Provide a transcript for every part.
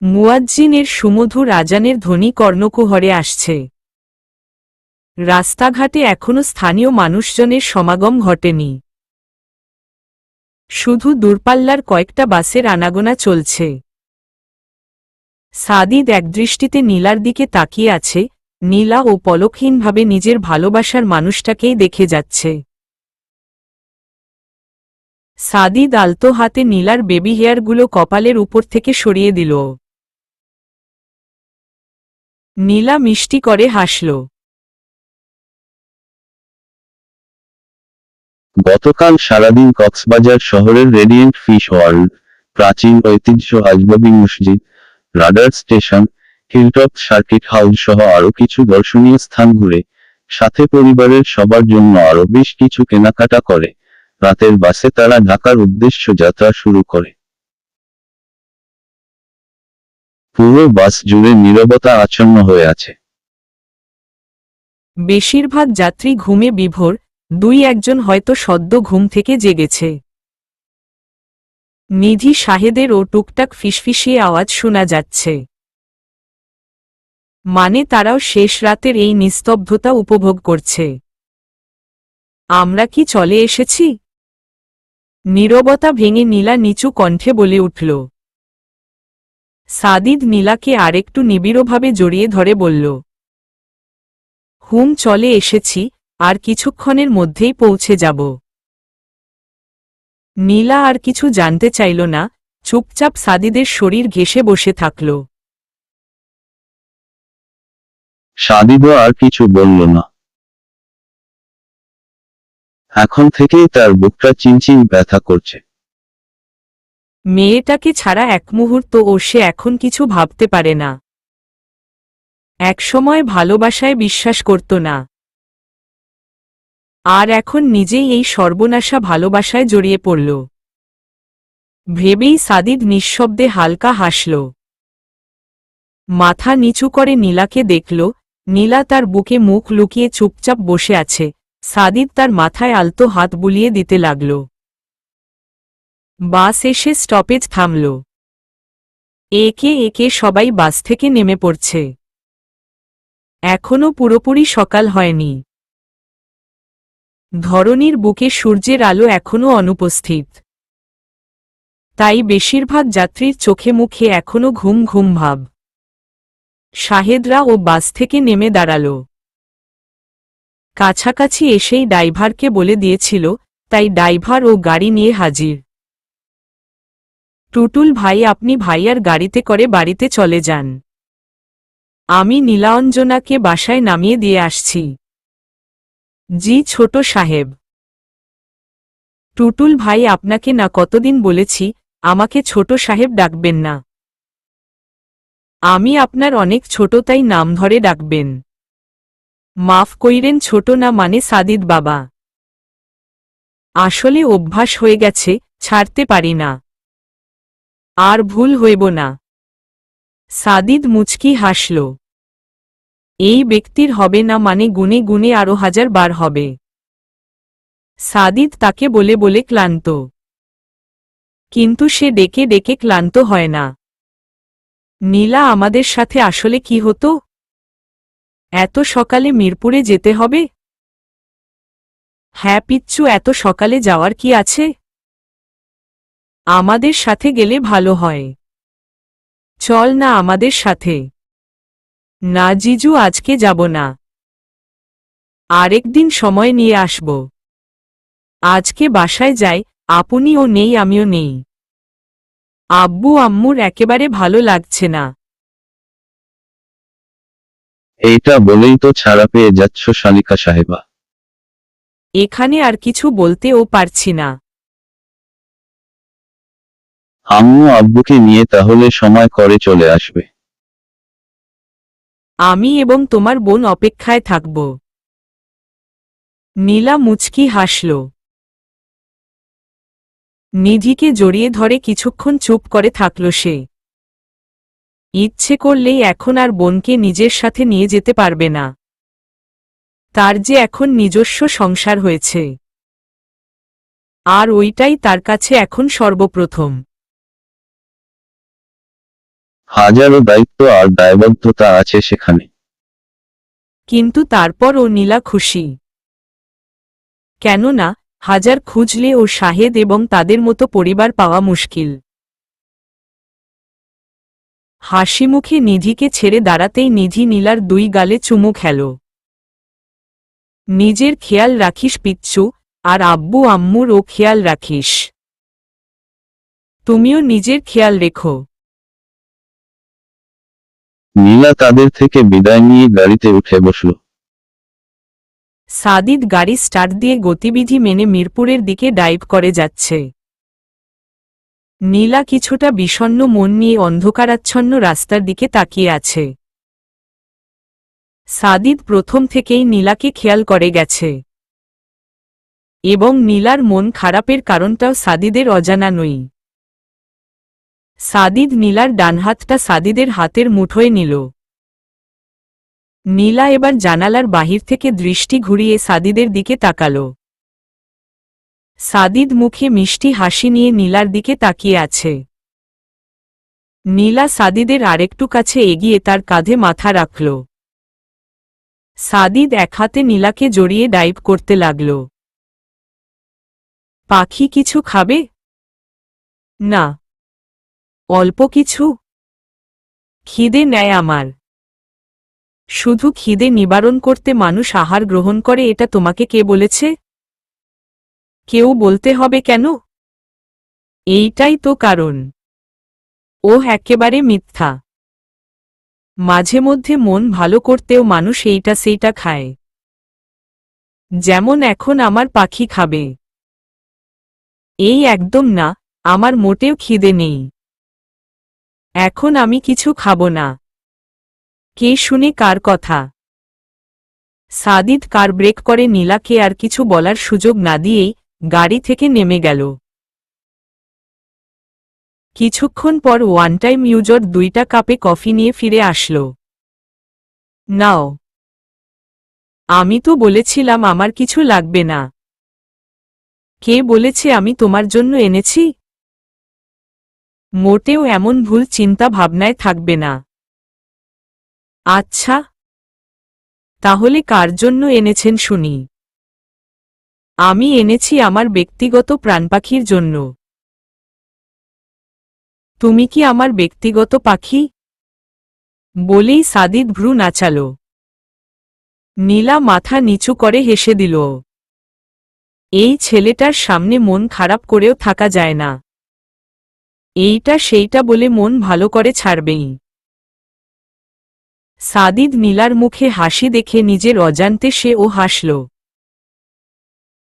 মুয়াজ্জিনের সুমধুর আজানের ধ্বনি কর্ণকুহরে আসছে। রাস্তাঘাটে এখনো স্থানীয় মানুষজনের সমাগম ঘটেনি। শুধু দূরপাল্লার কয়েকটা বাসের আনাগোনা চলছে। সাদিদ একদৃষ্টিতে নীলার দিকে তাকিয়ে আছে। নীলা ও পলকহীনভাবে নিজের ভালোবাসার মানুষটাকেই দেখে যাচ্ছে। সাদিদ আলতো হাতে নীলার বেবি হেয়ারগুলো কপালের উপর থেকে সরিয়ে দিল। নীলা মিষ্টি করে হাসল। গতকাল সারাদিন কক্সবাজার শহরের রেডিয়েন্ট ফিশ ওয়ার্ল্ড, প্রাচীন ঐতিহ্য আজনবী মসজিদ, radar station, hilltop circuit house সহ আরও কিছু দর্শনীয় স্থান ঘুরে, সাথে পরিবারের সবার জন্য আরও বেশ কিছু কেনাকাটা করে রাতের বাসে তারা ঢাকার উদ্দেশ্য যাত্রা শুরু করে। পুরো বাস জুড়ে নীরবতা আচ্ছন্ন হয়ে আছে। বেশিরভাগ যাত্রী ঘুমে বিভোর, দুই একজন হয়তো সদ্য ঘুম থেকে জেগেছে। নিধি শাহেদের ও টুকটাক ফিসফিসিয়ে আওয়াজ শোনা যাচ্ছে। মানে তারাও শেষ রাতের এই নিস্তব্ধতা উপভোগ করছে। আমরা কি চলে এসেছি? নীরবতা ভেঙে নীলা নিচু কণ্ঠে বলে উঠল। সাদিদ নীলাকে আরেকটু নিবিড়ভাবে জড়িয়ে ধরে বলল, চলে এসেছি, আর কিছুক্ষণের মধ্যেই পৌঁছে যাব। নীলা আর কিছু জানতে চাইল না, চুপচাপ সাদিদের শরীর ঘেঁষে বসে থাকল। সাদিদও আর কিছু বলল না। এখন থেকেই তার বুকটা চিনচিন ব্যথা করছে। মেয়েটাকে ছাড়া এক মুহূর্ত ও সে এখন কিছু ভাবতে পারে না। একসময় ভালোবাসায় বিশ্বাস করত না, আর এখন নিজেই এই সর্বনাশা ভালোবাসায় জড়িয়ে পড়ল। ভেবেই সাদিদ নিঃশব্দে হালকা হাসল। মাথা নিচু করে নীলাকে দেখল। নীলা তার বুকে মুখ লুকিয়ে চুপচাপ বসে আছে। সাদিদ তার মাথায় আলতো হাত বুলিয়ে দিতে লাগল। বাস এসে স্টপেজ থামল। একে একে সবাই বাস থেকে নেমে পড়ছে। এখনো পুরোপুরি সকাল হয়নি। ধরণীর বুকে সূর্যের আলো এখনো অনুপস্থিত। তাই বেশিরভাগ যাত্রীর চোখে মুখে এখনো ঘুম ঘুম ভাব। শাহেদরা ও বাস থেকে নেমে দাঁড়াল। কাছাকাছি এসেই ড্রাইভারকে বলে দিয়েছিল, তাই ড্রাইভার ও গাড়ি নিয়ে হাজির। টুটুল ভাই, আপনি ভাইয়ার গাড়িতে করে বাড়িতে চলে যান। আমি নীলাঞ্জনাকে বাসায় নামিয়ে দিয়ে আসছি। জি ছোট সাহেব। টুটুল ভাই, আপনাকে না কতদিন বলেছি আমাকে ছোট সাহেব ডাকবেন না। আমি আপনার অনেক ছোট, তাই নাম ধরে ডাকবেন। মাফ কইরেন ছোট না মানে সাদিদ বাবা। আসলে অভ্যাস হয়ে গেছে, ছাড়তে পারি না। আর ভুল হইব না। সাদিদ মুচকি হাসল। এই ব্যক্তির হবে না মানে গুনে গুনে আরো 1000 বার হবে। সাদিদ তাকে বলে বলে ক্লান্ত। কিন্তু সে ডেকে ডেকে ক্লান্ত হয় না। নীলা, আমাদের সাথে আসলে কি হতো? এত সকালে মিরপুরে যেতে হবে? হ্যাঁ পিচ্চু, এত সকালে যাওয়ার কি আছে? আমাদের সাথে গেলে ভালো হয়। চল না আমাদের সাথে। না জিজু, আজকে যাব না। আরেকদিন সময় নিয়ে আসব। আজকে বাসায় যাই, আপনিও নেই আমিও নেই। আব্বু আম্মুর একেবারে ভালো লাগছে না। এইটা বলেই তো ছাড়া পেয়ে যাচ্ছ শালিকা সাহেবা। এখানে আর কিছু বলতেও পারছি না। আম্মু আব্বুকে নিয়ে তাহলে সময় করে চলে আসবে। আমি এবং তোমার বোন অপেক্ষায় থাকব। নীলা মুচকি হাসল। নিধিকে জড়িয়ে ধরে কিছুক্ষণ চুপ করে থাকল সে। ইচ্ছে করলেই এখন আর বোনকে নিজের সাথে নিয়ে যেতে পারবে না। তার যে এখন নিজস্ব সংসার হয়েছে, আর ওইটাই তার কাছে এখন সর্বপ্রথম। হাজারো দায়িত্ব আর দায়বদ্ধতা আছে সেখানে। কিন্তু তারপরও নীলা খুশি। কেননা হাজার খুঁজলে ও শাহেদ এবং তাদের মতো পরিবার পাওয়া মুশকিল। হাসিমুখে নিধিকে ছেড়ে দাঁড়াতেই নিধি নীলার 2 গালে চুমু খেল। নিজের খেয়াল রাখিস পিচ্চু, আর আব্বু আম্মুরও খেয়াল রাখিস। তুমিও নিজের খেয়াল রেখো। নীলা তাদের থেকে বিদায় নিয়ে গাড়িতে উঠে বসল। সাদিদ গাড়ি স্টার্ট দিয়ে গতিবিধি মেনে মিরপুরের দিকে ডাইভ করে যাচ্ছে। নীলা কিছুটা বিষণ্ণ মন নিয়ে অন্ধকারাচ্ছন্ন রাস্তার দিকে তাকিয়ে আছে। সাদিদ প্রথম থেকেই নীলাকে খেয়াল করে গেছে, এবং নীলার মন খারাপের কারণটাও সাদিদের অজানা নই। সাদিদ নীলার ডানহাতটা সাদিদের হাতের মুঠোয় নিল। নীলা এবার জানালার বাহির থেকে দৃষ্টি ঘুরিয়ে সাদিদের দিকে তাকাল। সাদিদ মুখে মিষ্টি হাসি নিয়ে নীলার দিকে তাকিয়ে আছে। নীলা সাদিদের আরেকটু কাছে এগিয়ে তার কাঁধে মাথা রাখল। সাদিদ এক হাতে নীলাকে জড়িয়ে ডাইভ করতে লাগল। পাখি কিছু খাবে? না, অল্প কিছু। খিদে নেয় আমার। শুধু খিদে নিবারণ করতে মানুষ আহার গ্রহণ করে, এটা তোমাকে কে বলেছে? কেউ বলতে হবে কেন? এইটাই তো কারণ। ও একেবারে মিথ্যা। মাঝে মধ্যে মন ভালো করতেও মানুষ এইটা সেইটা খায়। যেমন এখন আমার পাখি খাবে। এই একদম না, আমার মোটেও খিদে নেই। এখন আমি কিছু খাবো না। কে শুনে কার কথা? সাদিদ কার ব্রেক করে নীলাকে আর কিছু বলার সুযোগ না দিয়েই গাড়ি থেকে নেমে গেল। কিছুক্ষণ পর ওয়ান টাইম ইউজর 2টা কাপে কফি নিয়ে ফিরে আসলো। নাও। আমি তো বলেছিলাম আমার কিছু লাগবে না। কে বলেছে আমি তোমার জন্য এনেছি? মোটেও এমন ভুল চিন্তা ভাবনায় থাকবে না। আচ্ছা, তাহলে কার জন্য এনেছেন শুনি। আমি এনেছি আমার ব্যক্তিগত প্রাণপাখির জন্য। তুমি কি আমার ব্যক্তিগত পাখি? বলেই সাদিদ ভ্রু নাচাল। নীলা মাথা নিচু করে হেসে দিল। এই ছেলেটার সামনে মন খারাপ করেও থাকা যায় না। এইটা সেইটা বলে মন ভালো করে ছাড়বেই। সাদিদ নীলার মুখে হাসি দেখে নিজের অজান্তে সেও হাসল।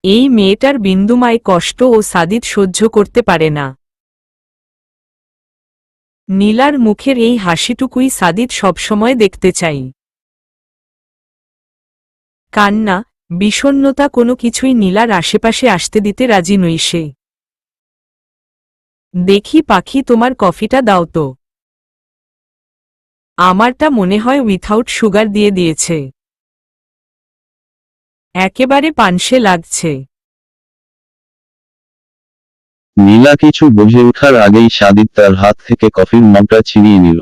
এই মেয়েটার বিন্দুমায় কষ্ট ও সাদিদ সহ্য করতে পারে না। নীলার মুখের এই হাসিটুকুই সাদিদ সবসময় দেখতে চাই। কান্না, বিষণ্ণতা কোনো কিছুই নীলার আশেপাশে আসতে দিতে রাজি নই সে। দেখি পাখি, তোমার কফিটা দাও তো। আমারটা মনে হয় উইথাউট সুগার দিয়ে দিয়েছে। একেবারে পানসে লাগছে। নীলা কিছু বুঝে ওঠার আগেই সাদিদ তার হাত থেকে কফির মগটা ছিনিয়ে নিল।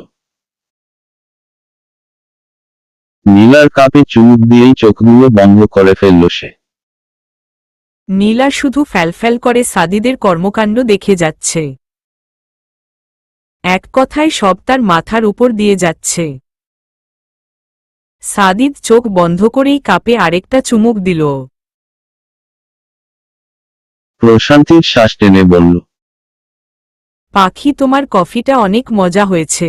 নীলার কাপে চুমুক দিয়েই চোখগুলো বন্ধ করে ফেলল সে। নীলা শুধু ফ্যালফ্যাল করে সাদিদের কর্মকাণ্ড দেখে যাচ্ছে। এক কথায় সব তার মাথার উপর দিয়ে যাচ্ছে। সাদিদ চোখ বন্ধ করেই কাপে আরেকটা চুমুক দিল। প্রশান্তির শ্বাস টেনে বলল, পাখি, তোমার কফিটা অনেক মজা হয়েছে।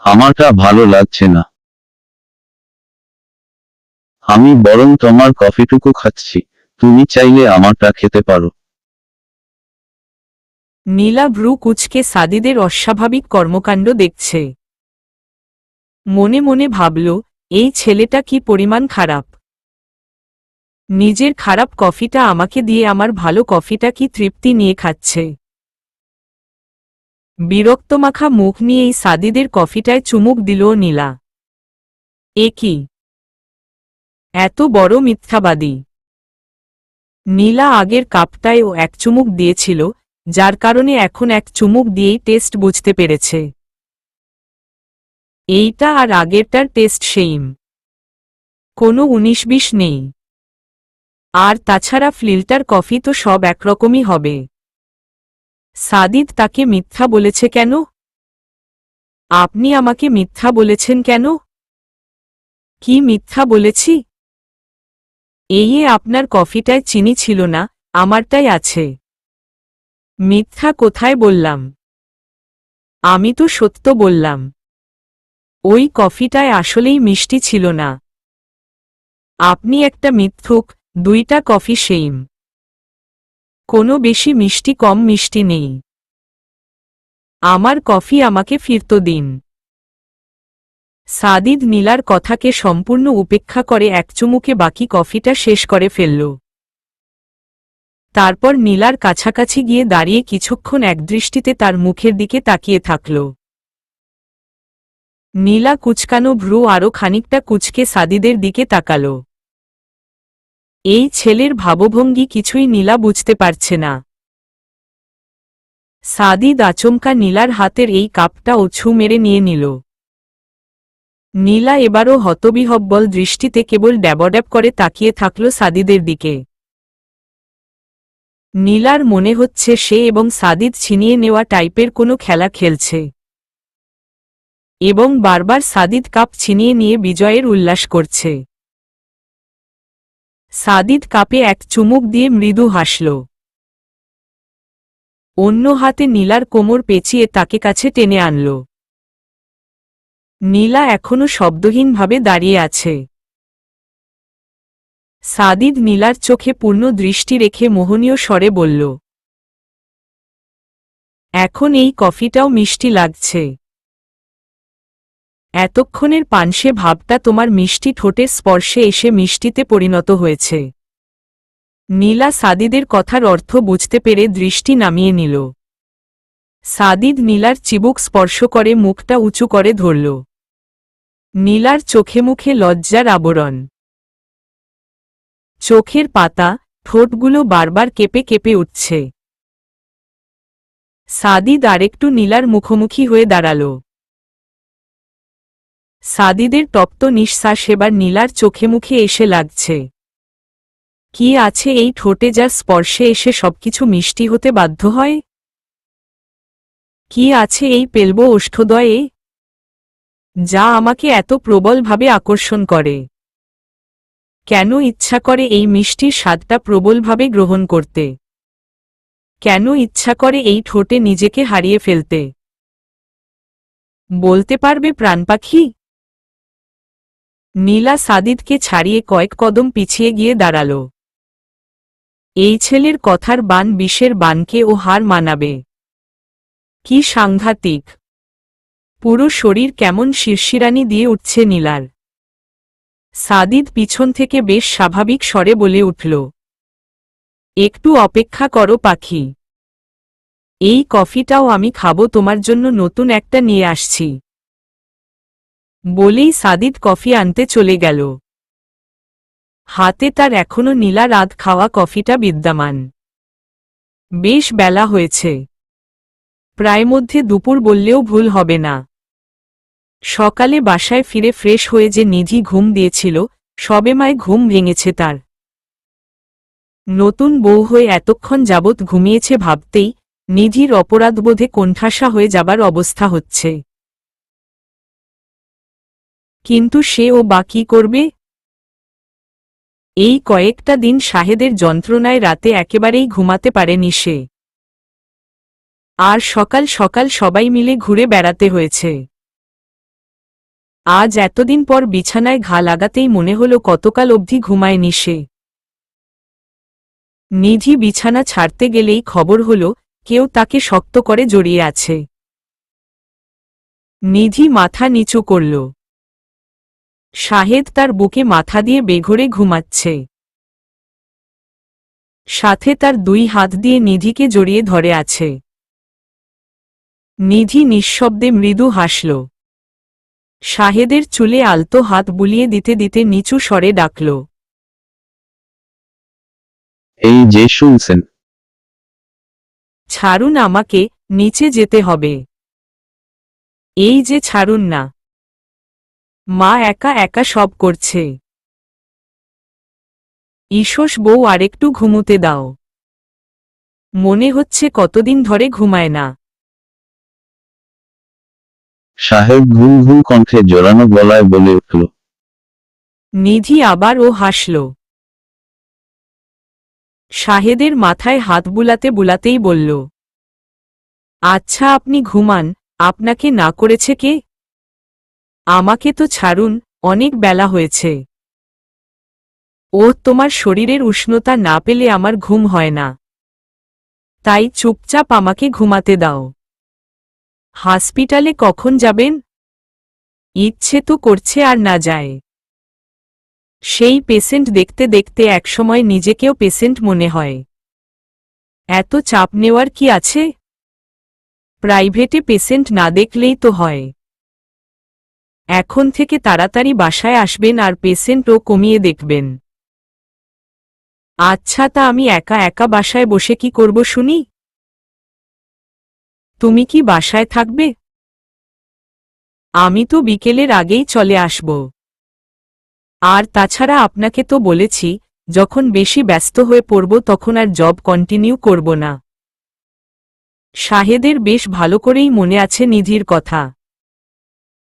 আমারটা ভালো লাগছে না। আমি বরং তোমার কফিটুকু খাচ্ছি, তুমি চাইলে আমারটা খেতে পারো। নীলা ভ্রু কুঁচকে সাদিদের অস্বাভাবিক কর্মকাণ্ড দেখছে। মনে মনে ভাবল, এই ছেলেটা কি পরিমাণ খারাপ। নিজের খারাপ কফিটা আমাকে দিয়ে আমার ভালো কফিটা কি তৃপ্তি নিয়ে খাচ্ছে। বিরক্তমাখা মুখ নিয়েই সাদিদের কফিটায় চুমুক দিল নীলা। এ কি? এত বড় মিথ্যাবাদী। নীলা আগের কাপটায়ও এক চুমুক দিয়েছিল, যার কারণে এখন এক চুমুক দিয়েই টেস্ট বুঝতে পেরেছে। এইটা আর আগেরটার টেস্ট সেইম, কোনো 19-20 নেই। আর তাছাড়া ফিল্টার কফি তো সব একরকমই হবে। সাদিদ তাকে মিথ্যা বলেছে কেন? আপনি আমাকে মিথ্যা বলেছেন কেন? কি মিথ্যা বলেছি? আপনার কফিটায় চিনি ছিল না, আমারটাই আছে। মিথ্যা কোথায় বললাম? আমি তো সত্য বললাম। ওই কফিটায় আসলেই মিষ্টি ছিল না। আপনি একটা মিথ্যুক, 2টা কফি সেইম। কোনো বেশি মিষ্টি কম মিষ্টি নেই। আমার কফি আমাকে ফিরতে দিন। সাদিদ নীলার কথাকে সম্পূর্ণ উপেক্ষা করে এক চুমুকে বাকি কফিটা শেষ করে ফেলল। তারপর নীলার কাছাকাছি গিয়ে দাঁড়িয়ে কিছুক্ষণ একদৃষ্টিতে তার মুখের দিকে তাকিয়ে থাকল। নীলা কুচকানো ভ্রু আরও খানিকটা কুচকে সাদিদের দিকে তাকাল। এই ছেলের ভাবভঙ্গি কিছুই নীলা বুঝতে পারছে না। সাদিদ আচমকা নীলার হাতের এই কাপটা ছু মেরে নিয়ে নিল। নীলা এবারও হতবিহ্বল দৃষ্টিতে কেবল ড্যাবড্যাব করে তাকিয়ে থাকল সাদিদের দিকে। নীলার মনে হচ্ছে সে এবং সাদিদ ছিনিয়ে নেওয়া টাইপের কোনো খেলা খেলছে এবং বারবার সাদিদ কাপ ছিনিয়ে নিয়ে বিজয়ের উল্লাস করছে। সাদিদ কাপে এক চুমুক দিয়ে মৃদু হাসল। অন্য হাতে নীলার কোমর পেঁচিয়ে তাকে কাছে টেনে আনল। নীলা এখনো শব্দহীনভাবে দাঁড়িয়ে আছে। সাদিদ নীলার চোখে পূর্ণ দৃষ্টি রেখে মোহনীয় স্বরে বলল, এখন এই কফিটাও মিষ্টি লাগছে। এতক্ষণের পানসে ভাবটা তোমার মিষ্টি ঠোঁটের স্পর্শে এসে মিষ্টিতে পরিণত হয়েছে। নীলা সাদিদের কথার অর্থ বুঝতে পেরে দৃষ্টি নামিয়ে নিল। সাদিদ নীলার চিবুক স্পর্শ করে মুখটা উঁচু করে ধরল। নীলার চোখে মুখে লজ্জার আবরণ। চোখের পাতা, ঠোঁটগুলো বারবার কেঁপে কেঁপে উঠছে। সাদিদ আরেকটু নীলার মুখোমুখি হয়ে দাঁড়াল। সাদিদের তপ্ত নিঃশ্বাস এবার নীলার চোখে মুখে এসে লাগছে। কি আছে এই ঠোঁটে যার স্পর্শে এসে সবকিছু মিষ্টি হতে বাধ্য হয়? কি আছে এই পেলব ওষ্ঠদয়ে, যা আমাকে এত প্রবলভাবে আকর্ষণ করে? কেন ইচ্ছা করে এই মিষ্টির স্বাদটা প্রবলভাবে গ্রহণ করতে? কেন ইচ্ছা করে এই ঠোঁটে নিজেকে হারিয়ে ফেলতে? বলতে পারবে প্রাণপাখি? নীলা সাদিদকে ছাড়িয়ে কয়েক কদম পিছিয়ে গিয়ে দাঁড়াল। এই ছেলের কথার বান বিষের বানকে ও হার মানাবে। কি সাংঘাতিক! পুরো শরীর কেমন শিরশিরানি দিয়ে উঠছে নীলার। সাদিদ পিছন থেকে বেশ স্বাভাবিক স্বরে বলে উঠল, একটু অপেক্ষা করো পাখি, এই কফিটাও আমি খাবো, তোমার জন্য নতুন একটা নিয়ে আসছি। বলেই সাদিদ কফি আনতে চলে গেল। হাতে তার এখনো নীলা রাত খাওয়া কফিটা বিদ্যমান। বেশ বেলা হয়েছে, প্রায় মধ্যে দুপুর বললেও ভুল হবে না। সকালে বাসায় ফিরে ফ্রেশ হয়ে যে নিধি ঘুম দিয়েছিল, সবেমায় ঘুম ভেঙেছে তার। নতুন বউ হয়ে এতক্ষণ যাবৎ ঘুমিয়েছে ভাবতেই নিধির অপরাধবোধে কোণঠাসা হয়ে যাবার অবস্থা হচ্ছে। কিন্তু সে ও বা কি করবে? এই কয়েকটা দিন শাহেদের যন্ত্রণায় রাতে একেবারেই ঘুমাতে পারেনি সে। আর সকাল সকাল সবাই মিলে ঘুরে বেড়াতে হয়েছে। আজ এতদিন পর বিছানায় ঘা লাগাতেই মনে হল কতকাল অবধি ঘুমায়নি সে। নিধি বিছানা ছাড়তে গেলেই খবর হল কেউ তাকে শক্ত করে জড়িয়ে আছে। নিধি মাথা নিচু করল। শাহেদ তার বুকে মাথা দিয়ে বেঘোরে ঘুমাচ্ছে। সাথে তার 2 হাত দিয়ে নিধিকে জড়িয়ে ধরে আছে। নিধি নিঃশব্দে মৃদু হাসল। শাহেদের চুলে আলতো হাত বুলিয়ে দিতে দিতে নিচু স্বরে ডাকল, এই যে শুনছেন। ছাড়ুন আমাকে, নিচে যেতে হবে। এই যে ছাড়ুন না। মা একা একা সব করছে। ঈশস বউ আরেকটু ঘুমোতে দাও। মনে হচ্ছে কতদিন ধরে ঘুমায় না। সাহেব ঘুম ঘুম কণ্ঠে জোরানো গলায় বলে উঠল। নিধি আবার ও হাসল। শাহেদের মাথায় হাত বুলাতে বুলাতেই বলল, আচ্ছা আপনি ঘুমান, আপনাকে না করেছে কে? আমাকে তো ছাড়ুন, অনেক বেলা হয়েছে। ও তোমার শরীরের উষ্ণতা না পেলে আমার ঘুম হয় না। তাই চুপচাপ আমাকে ঘুমাতে দাও। হসপিটালে কখন যাবেন? ইচ্ছে তো করছে আর না যায়। সেই পেশেন্ট দেখতে দেখতে একসময় নিজেকেও পেশেন্ট মনে হয়। এত চাপ নেওয়ার কি আছে? প্রাইভেটে পেশেন্ট না দেখলেই তো হয়। এখন থেকে তাড়াতাড়ি বাসায় আসবেন আর পেশেন্টও কমিয়ে দেখবেন। আচ্ছা তা আমি একা একা বাসায় বসে কি করব শুনি? তুমি কি বাসায় থাকবে? আমি তো বিকেলের আগেই চলে আসব। আর তাছাড়া আপনাকে তো বলেছি, যখন বেশি ব্যস্ত হয়ে পড়ব তখন আর জব কন্টিনিউ করব না। শাহেদের বেশ ভালো করেই মনে আছে নিধির কথা।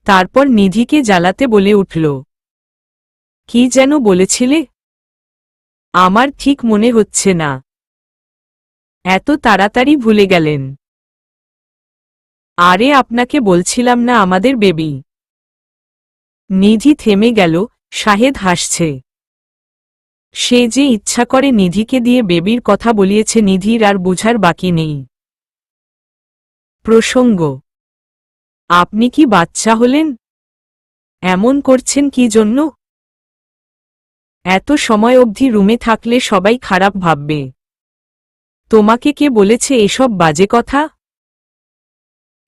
তারপর নিধিকে জ্বালাতে বলে উঠল, কি যেন বলেছিলে? আমার ঠিক মনে হচ্ছে না। এত তাড়াতাড়ি ভুলে গেলেন? আরে আপনাকে বলছিলাম না আমাদের বেবি। নিধি থেমে গেল। শাহেদ হাসছে। সে যে ইচ্ছা করে নিধিকে দিয়ে বেবির কথা বলিয়েছে নিধির আর বুঝার বাকি নেই। প্রসঙ্গ, আপনি কি বাচ্চা হলেন? এমন করছেন কি জন্য? এত সময় অবধি রুমে থাকলে সবাই খারাপ ভাববে। তোমাকে কে বলেছে এসব বাজে কথা?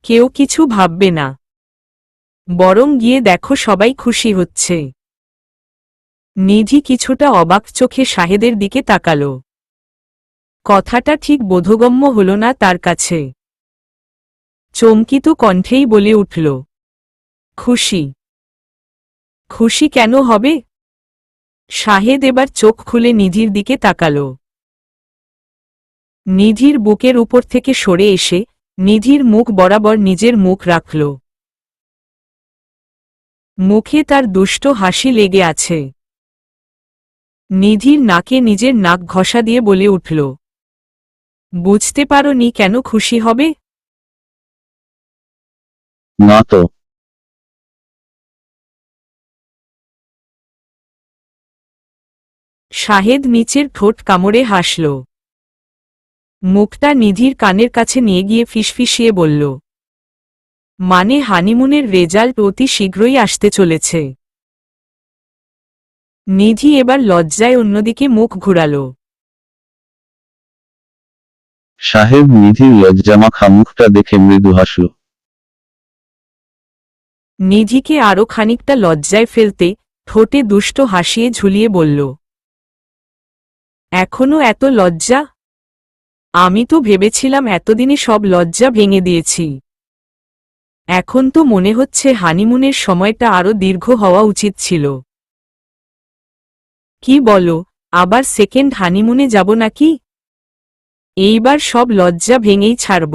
কেউ কিছু ভাববে না। বরং গিয়ে দেখো সবাই খুশি হচ্ছে। নিধি কিছুটা অবাক চোখে শাহেদের দিকে তাকাল। কথাটা ঠিক বোধগম্য হল না তার কাছে। চমকিত কণ্ঠেই বলে উঠল, খুশি? খুশি কেন হবে? শাহেদ এবার চোখ খুলে নিধির দিকে তাকাল। নিধির বুকের উপর থেকে সরে এসে নিধির মুখ বরাবর নিজের মুখ রাখল। মুখে তার দুষ্ট হাসি লেগে আছে। নিধির নাকে নিজের নাক ঘষা দিয়ে বলে উঠল, বুঝতে পারো নি কেন খুশি হবে? না তো। শাহেদ নিচের ঠোঁট কামড়ে হাসল। মুখটা নিধির কানের কাছে নিয়ে গিয়ে ফিসফিসিয়ে বলল, মানে হানিমুনের রেজাল্ট অতি শীঘ্রই আসতে চলেছে। নিধি এবার লজ্জায় অন্যদিকে মুখ ঘুরাল। সাহেব নিধির লজ্জামাখা মুখটা দেখে মৃদু হাসল। নিধিকে আরো খানিকটা লজ্জায় ফেলতে ঠোঁটে দুষ্ট হাসিয়ে ঝুলিয়ে বলল, এখনো এত লজ্জা? আমি তো ভেবেছিলাম এতদিনে সব লজ্জা ভেঙে দিয়েছি। এখন তো মনে হচ্ছে হানিমুনের সময়টা আরো দীর্ঘ হওয়া উচিত ছিল। কি বলো, আবার সেকেন্ড হানিমুনে যাব নাকি? এইবার সব লজ্জা ভেঙেই ছাড়ব।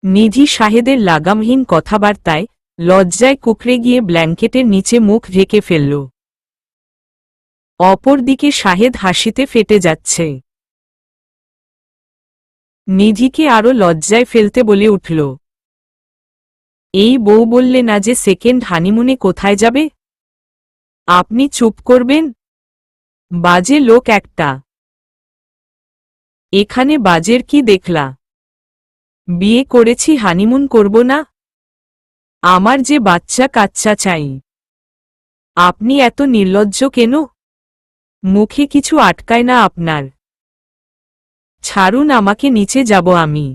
নিধি শাহেদের লাগামহীন কথাবার্তায় লজ্জায় কুকড়ে গিয়ে ব্ল্যাঙ্কেটের নিচে মুখ ঢেকে ফেলল। অপরদিকে শাহেদ হাসিতে ফেটে যাচ্ছে। নিধিকে আরো লজ্জায় ফেলতে বলে উঠল, এই বউ বললে না যে সেকেন্ড হানিমুনে কোথায় যাবে? আপনি চুপ করবেন? বাজে লোক একটা। এখানে বাজের কি দেখলা? বিয়ে করেছি হানিমুন করব না? আমার যে বাচ্চা কাচ্চা চাই। আপনি এত নির্লজ্জ কেন? মুখে কিছু আটকায় না আপনার? ছাড়ুন আমাকে, নিচে যাব আমি।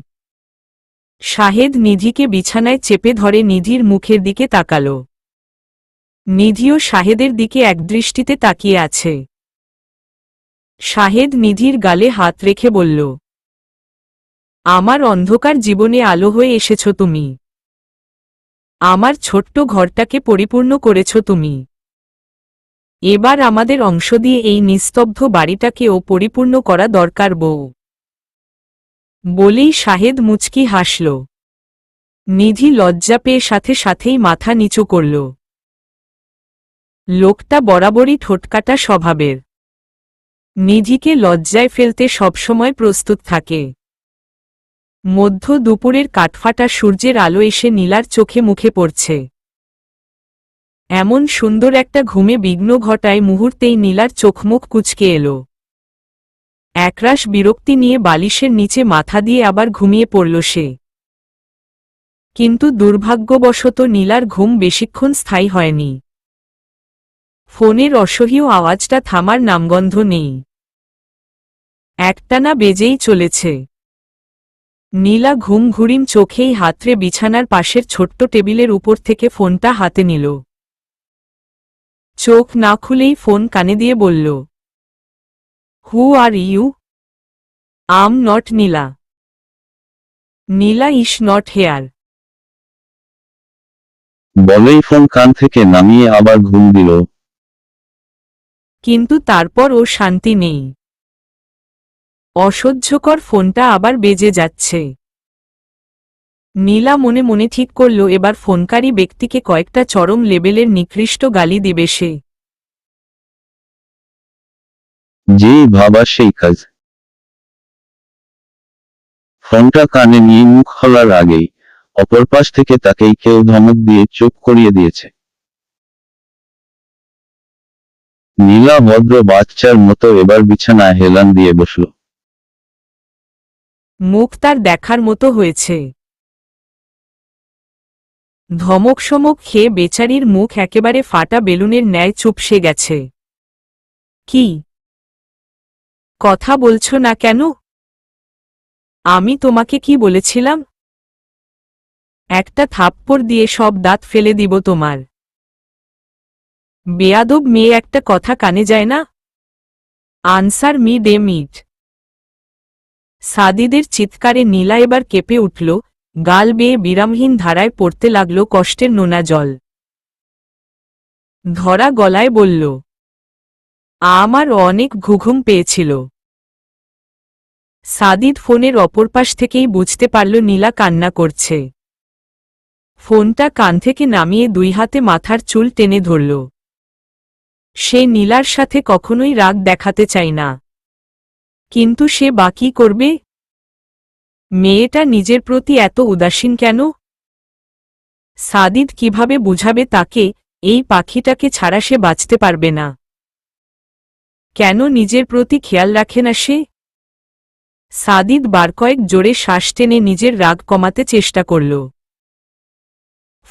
শাহেদ নিধিকে বিছানায় চেপে ধরে নিধির মুখের দিকে তাকাল। নিধিও শাহেদের দিকে একদৃষ্টিতে তাকিয়ে আছে। শাহেদ নিধির গালে হাত রেখে বলল, আমার অন্ধকার জীবনে আলো হয়ে এসেছ তুমি। আমার ছোট্ট ঘরটাকে পরিপূর্ণ করেছ তুমি। এবার আমাদের অংশ দিয়ে এই নিস্তব্ধ বাড়িটাকেও পরিপূর্ণ করা দরকার বউ। বলেই শাহেদ মুচকি হাসল। নিধি লজ্জা পেয়ে সাথে সাথেই মাথা নিচু করল। লোকটা বরাবরই ঠোঁটকাটা স্বভাবের। নিধিকে লজ্জায় ফেলতে সবসময় প্রস্তুত থাকে। মধ্য দুপুরের কাঠফাটা সূর্যের আলো এসে নীলার চোখে মুখে পড়ছে। এমন সুন্দর একটা ঘুমে বিঘ্ন ঘটায় মুহূর্তেই নীলার চোখমুখ কুঁচকে এলো। একরাশ বিরক্তি নিয়ে বালিশের নিচে মাথা দিয়ে আবার ঘুমিয়ে পড়ল সে। কিন্তু দুর্ভাগ্যবশত নীলার ঘুম বেশিক্ষণ স্থায়ী হয়নি। ফোনের অসহ্য আওয়াজটা থামার নামগন্ধ নেই। একটানা বেজেই চলেছে। নীলা ঘুম ঘুরিম চোখেই হাতড়ে বিছানার পাশের ছোট্ট টেবিলের উপর থেকে ফোনটা হাতে নিল। চোখ না খুলেই ফোন কানে দিয়ে বলল, who are you? I'm not Neela. Neela is not here. বলেই ফোন কান থেকে নামিয়ে আবার ঘুম দিল। কিন্তু তারপর ও শান্তি নেই। অসহ্যকর ফোনটা আবার বেজে যাচ্ছে। নীলা মনে মনে ঠিক করল এবার ফোনকারী ব্যক্তিকে কয়েকটা চরম লেবেলের নিকৃষ্ট গালি দিবে সে। যেই ভাবা সেই কাজ। ফোনটা কানে নিয়ে মুখ খোলার আগেই অপর পাশ থেকে তাকেই কেউ ধমক দিয়ে চুপ করিয়ে দিয়েছে। নীলা ভদ্র বাচ্চার মতো এবার বিছানায় হেলান দিয়ে বসল। মুখ তার দেখার মতো হয়েছে। ধমক সমক খেয়ে বেচারির মুখ একেবারে ফাটা বেলুনের ন্যায় চুপসে গেছে। কি কথা বলছো না কেন? আমি তোমাকে কি বলেছিলাম? একটা থাপ্পড় দিয়ে সব দাঁত ফেলে দিব তোমার। বেয়াদব মেয়ে একটা কথা কানে যায় না? Answer me dammit. সাদিদের চিৎকারে নীলা এবার কেঁপে উঠল, গাল বেয়ে বিরামহীন ধারায় পড়তে লাগল কষ্টের নোনা জল। ধরা গলায় বলল, আমার অনেক ঘুঘুম পেয়েছিল। সাদিদ ফোনের অপর পাশ থেকেই বুঝতে পারল নীলা কান্না করছে। ফোনটা কান থেকে নামিয়ে দুই হাতে মাথার চুল টেনে ধরল। সে নীলার সাথে কখনোই রাগ দেখাতে চায় না, কিন্তু সে বাকি করবে। মেয়েটা নিজের প্রতি এত উদাসীন কেন? সাদিদ কিভাবে বুঝাবে তাকে এই পাখিটাকে ছাড়া সে বাঁচতে পারবে না? কেন নিজের প্রতি খেয়াল রাখে না সে? সাদিদ বার কয়েক জোরে শ্বাস টেনে নিজের রাগ কমাতে চেষ্টা করল।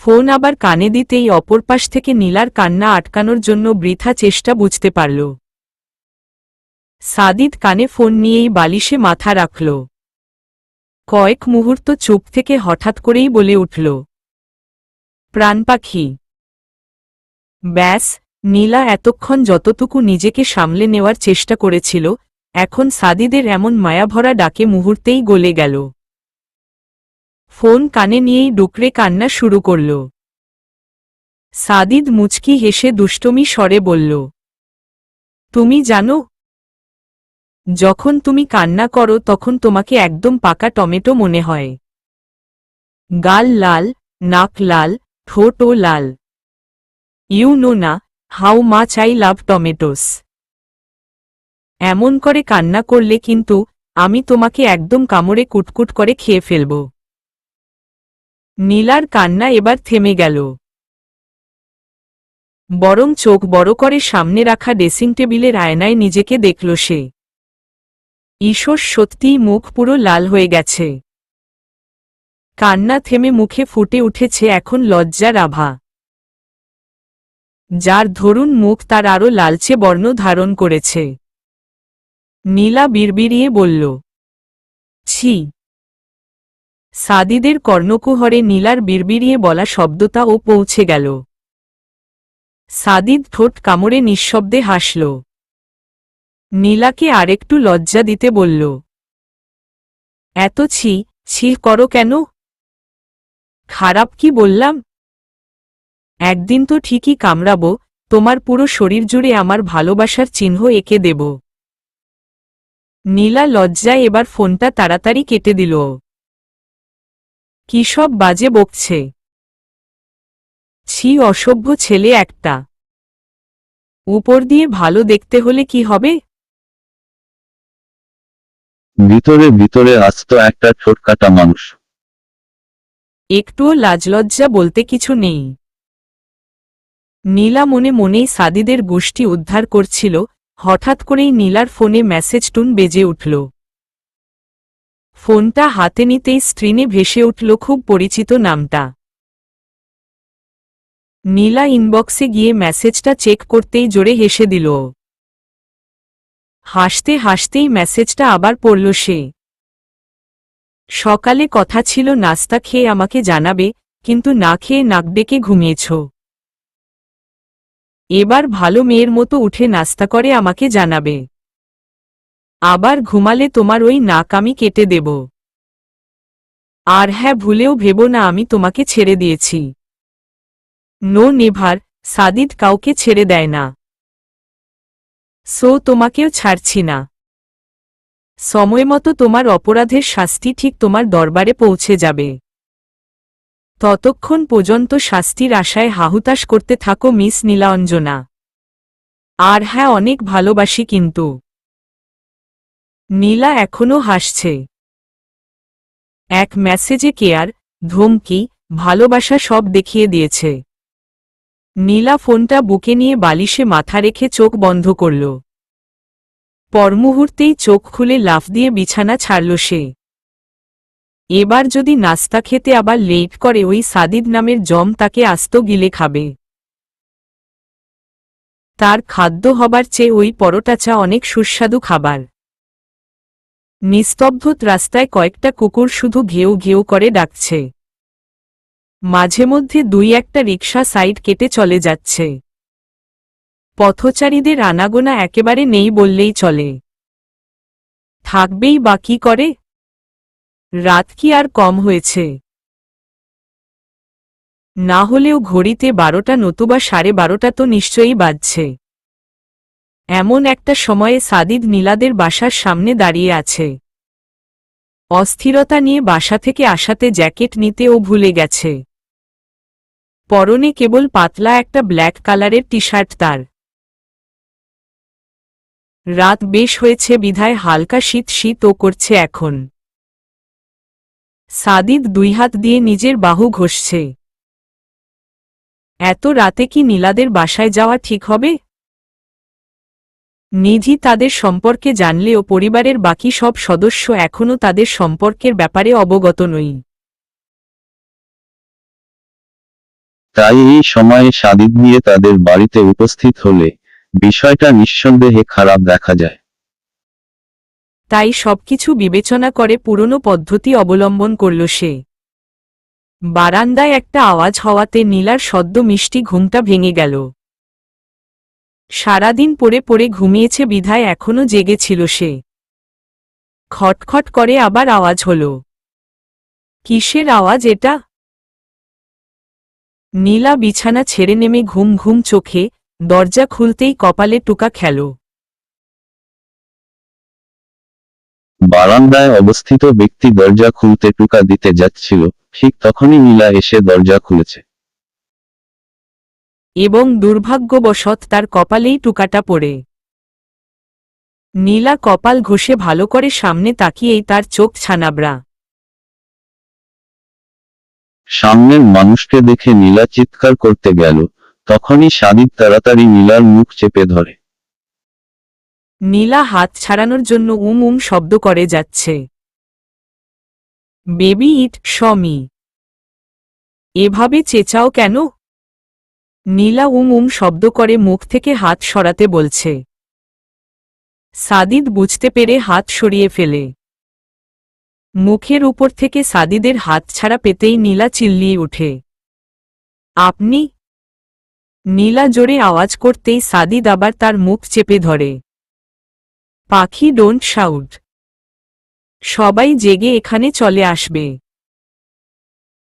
ফোন আবার কানে দিতেই অপর পাশ থেকে নীলার কান্না আটকানোর জন্য বৃথা চেষ্টা বুঝতে পারল। সাদিদ কানে ফোন নিয়েই বালিশে মাথা রাখল। কয়েক মুহূর্ত চুপ থেকে হঠাৎ করেই বলে উঠল, প্রাণপাখি। ব্যাস, নীলা এতক্ষণ যতটুকু নিজেকে সামলে নেওয়ার চেষ্টা করেছিল, এখন সাদিদের এমন মায়াভরা ডাকে মুহূর্তেই গলে গেল। ফোন কানে নিয়েই ডুকরে কান্না শুরু করল। সাদিদ মুচকি হেসে দুষ্টমি স্বরে বলল, তুমি জানো, যখন তুমি কান্না করো তখন তোমাকে একদম পাকা টমেটো মনে হয়। গাল লাল, নাক লাল, ঠোঁটও লাল। ইউ নো না how much I love tomatoes. এমন করে কান্না করলে কিন্তু আমি তোমাকে একদম কামড়ে কুটকুট করে খেয়ে ফেলব। নীলার কান্না এবার থেমে গেল। বরং চোখ বড় করে সামনে রাখা ড্রেসিং টেবিলের আয়নায় নিজেকে দেখল সে। ঈশ্বর, সত্যিই মুখ পুরো লাল হয়ে গেছে। কান্না থেমে মুখে ফুটে উঠেছে এখন লজ্জার আভা, যার দরুন মুখ তার আরও লালচে বর্ণ ধারণ করেছে। নীলা বিড়বিড়িয়ে বলল, ছি। সাদিদের কর্ণকুহরে নীলার বিড়বিড়িয়ে বলা শব্দটাও পৌঁছে গেল। সাদিদ ঠোঁট কামড়ে নিঃশব্দে হাসল। নীলাকে আরেকটু লজ্জা দিতে বলল, এত ছি ছি করো কেন? খারাপ কি বললাম? একদিন তো ঠিকই কামড়াবো, তোমার পুরো শরীর জুড়ে আমার ভালোবাসার চিহ্ন এঁকে দেব। নীলা লজ্জায় এবার ফোনটা তাড়াতাড়ি কেটে দিল। কি সব বাজে বকছে? ছি অসভ্য ছেলে একটা। উপর দিয়ে ভালো দেখতে হলে কি হবে? ভিতরে ভিতরে আস্ত একটা ঠোঁটকাটা মানুষ। একটুও লাজলজ্জা বলতে কিছু নেই। নীলা মনে মনেই সাদিদের গোষ্ঠী উদ্ধার করছিল, হঠাৎ করেই নীলার ফোনে মেসেজ টুন বেজে উঠল। ফোনটা হাতে নিতেই স্ক্রিনে ভেসে উঠল খুব পরিচিত নামটা। নীলা ইনবক্সে গিয়ে মেসেজটা চেক করতেই জোরে হেসে দিল। হাসতে হাসতেই মেসেজটা আবার পড়ল সে। সকালে কথা ছিল নাস্তা খেয়ে আমাকে জানাবে, কিন্তু না খেয়ে নাক ডেকে ঘুমিয়েছ। এবার ভালো মেয়ের মতো উঠে নাস্তা করে আমাকে জানাবে। আবার ঘুমালে তোমার ওই নাক আমি কেটে দেব। আর হ্যাঁ, ভুলেও ভেবো না আমি তোমাকে ছেড়ে দিয়েছি। নো নেভার, সাদিদ কাউকে ছেড়ে দেয় না। সো তোমাকেও ছাড়ছি না। সময়মতো তোমার অপরাধের শাস্তি ঠিক তোমার দরবারে পৌঁছে যাবে। ততক্ষণ পর্যন্ত শাস্তির আশায় হাহুতাশ করতে থাকো মিস নীলাঞ্জনা। আর হ্যাঁ, অনেক ভালোবাসি কিন্তু। নীলা এখনও হাসছে। এক মেসেজে কেয়ার, ধমকি, ভালোবাসা সব দেখিয়ে দিয়েছে। নীলা ফোনটা বুকে নিয়ে বালিশে মাথা রেখে চোখ বন্ধ করল। পরমুহূর্তেই চোখ খুলে লাফ দিয়ে বিছানা ছাড়ল সে। এবার যদি নাস্তা খেতে আবার লেট করে ওই সাদিদ নামের জম তাকে আস্ত গিলে খাবে। তার খাদ্য হবার চেয়ে ওই পরোটা চা অনেক সুস্বাদু খাবার। নিস্তব্ধ রাস্তায় কয়েকটা কুকুর শুধু ঘেউ ঘেউ করে ডাকছে। মাঝে মধ্যে দুই একটা রিকশা সাইড কেটে চলে যাচ্ছে। পথচারীদের আনাগোনা একেবারে নেই বললেই চলে। থাকবেই বা কি করে? রাত কি আর কম হয়েছে? না হলেও ঘড়িতে 12টা নতুবা 12:30 তো নিশ্চয়ই বাজছে। এমন একটা সময়ে সাদিদ নীলাদের বাসার সামনে দাঁড়িয়ে আছে। অস্থিরতা নিয়ে বাসা থেকে আসাতে জ্যাকেট নিতে ও ভুলে গেছে। পরনে কেবল পাতলা একটা ব্ল্যাক কালারের টি শার্ট তার। রাত বেশ হয়েছে বিধায় হালকা শীত শীতও করছে এখন। সাদিদ দুই হাত দিয়ে নিজের বাহু ঘষছে। এত রাতে কি নীলাদের বাসায় যাওয়া ঠিক হবে? নিধি তাদের সম্পর্কে জানলেও পরিবারের বাকি সব সদস্য এখনও তাদের সম্পর্কের ব্যাপারে অবগত নই। তাই এই সময়ে সাদিদ নিয়ে তাদের বাড়িতে উপস্থিত হলে বিষয়টা নিঃসন্দেহে খারাপ দেখা যায়। তাই সবকিছু বিবেচনা করে পুরনো পদ্ধতি অবলম্বন করল সে। বারান্দায় একটা আওয়াজ হওয়াতে নীলার সদ্য মিষ্টি ঘুমটা ভেঙে গেল। সারাদিন পড়ে পড়ে ঘুমিয়েছে বিধায় এখনো জেগেছিল সে। খটখট করে আবার আওয়াজ হল। কিসের আওয়াজ এটা? নীলা বিছানা ছেড়ে নেমে ঘুম ঘুম চোখে দরজা খুলতেই কপালে টুকা খেল। বারান্দায় অবস্থিত ব্যক্তি দরজা খুলতে টুকা দিতে যাচ্ছিল, ঠিক তখনই নীলা এসে দরজা খুলেছে। এবং দুর্ভাগ্যবশত তার কপালেই টুকাটা পড়ে। নীলা কপাল ঘষে ভালো করে সামনে তাকিয়েই তার চোখ ছানাবড়া। সামনের মানুষকে দেখে নীলা চিৎকার করতে গেল, তখনই সাদিদ তাড়াতাড়ি নীলার মুখ চেপে ধরে। নীলা হাত ছাড়ানোর জন্য শব্দ করে যাচ্ছে। বেবি ইট শমি। এভাবে চেঁচাও কেন? নীলা শব্দ করে মুখ থেকে হাত সরাতে বলছে। সাদিদ বুঝতে পেরে হাত সরিয়ে ফেলে। মুখের উপর থেকে সাদিদের হাত ছাড়া পেতেই নীলা চিল্লিয়ে ওঠে। আপনি? নীলা জোরে আওয়াজ করতেই সাদিদ আবার তার মুখ চেপে ধরে। পাখি ডোন্ট শাউট। সবাই জেগে এখানে চলে আসবে।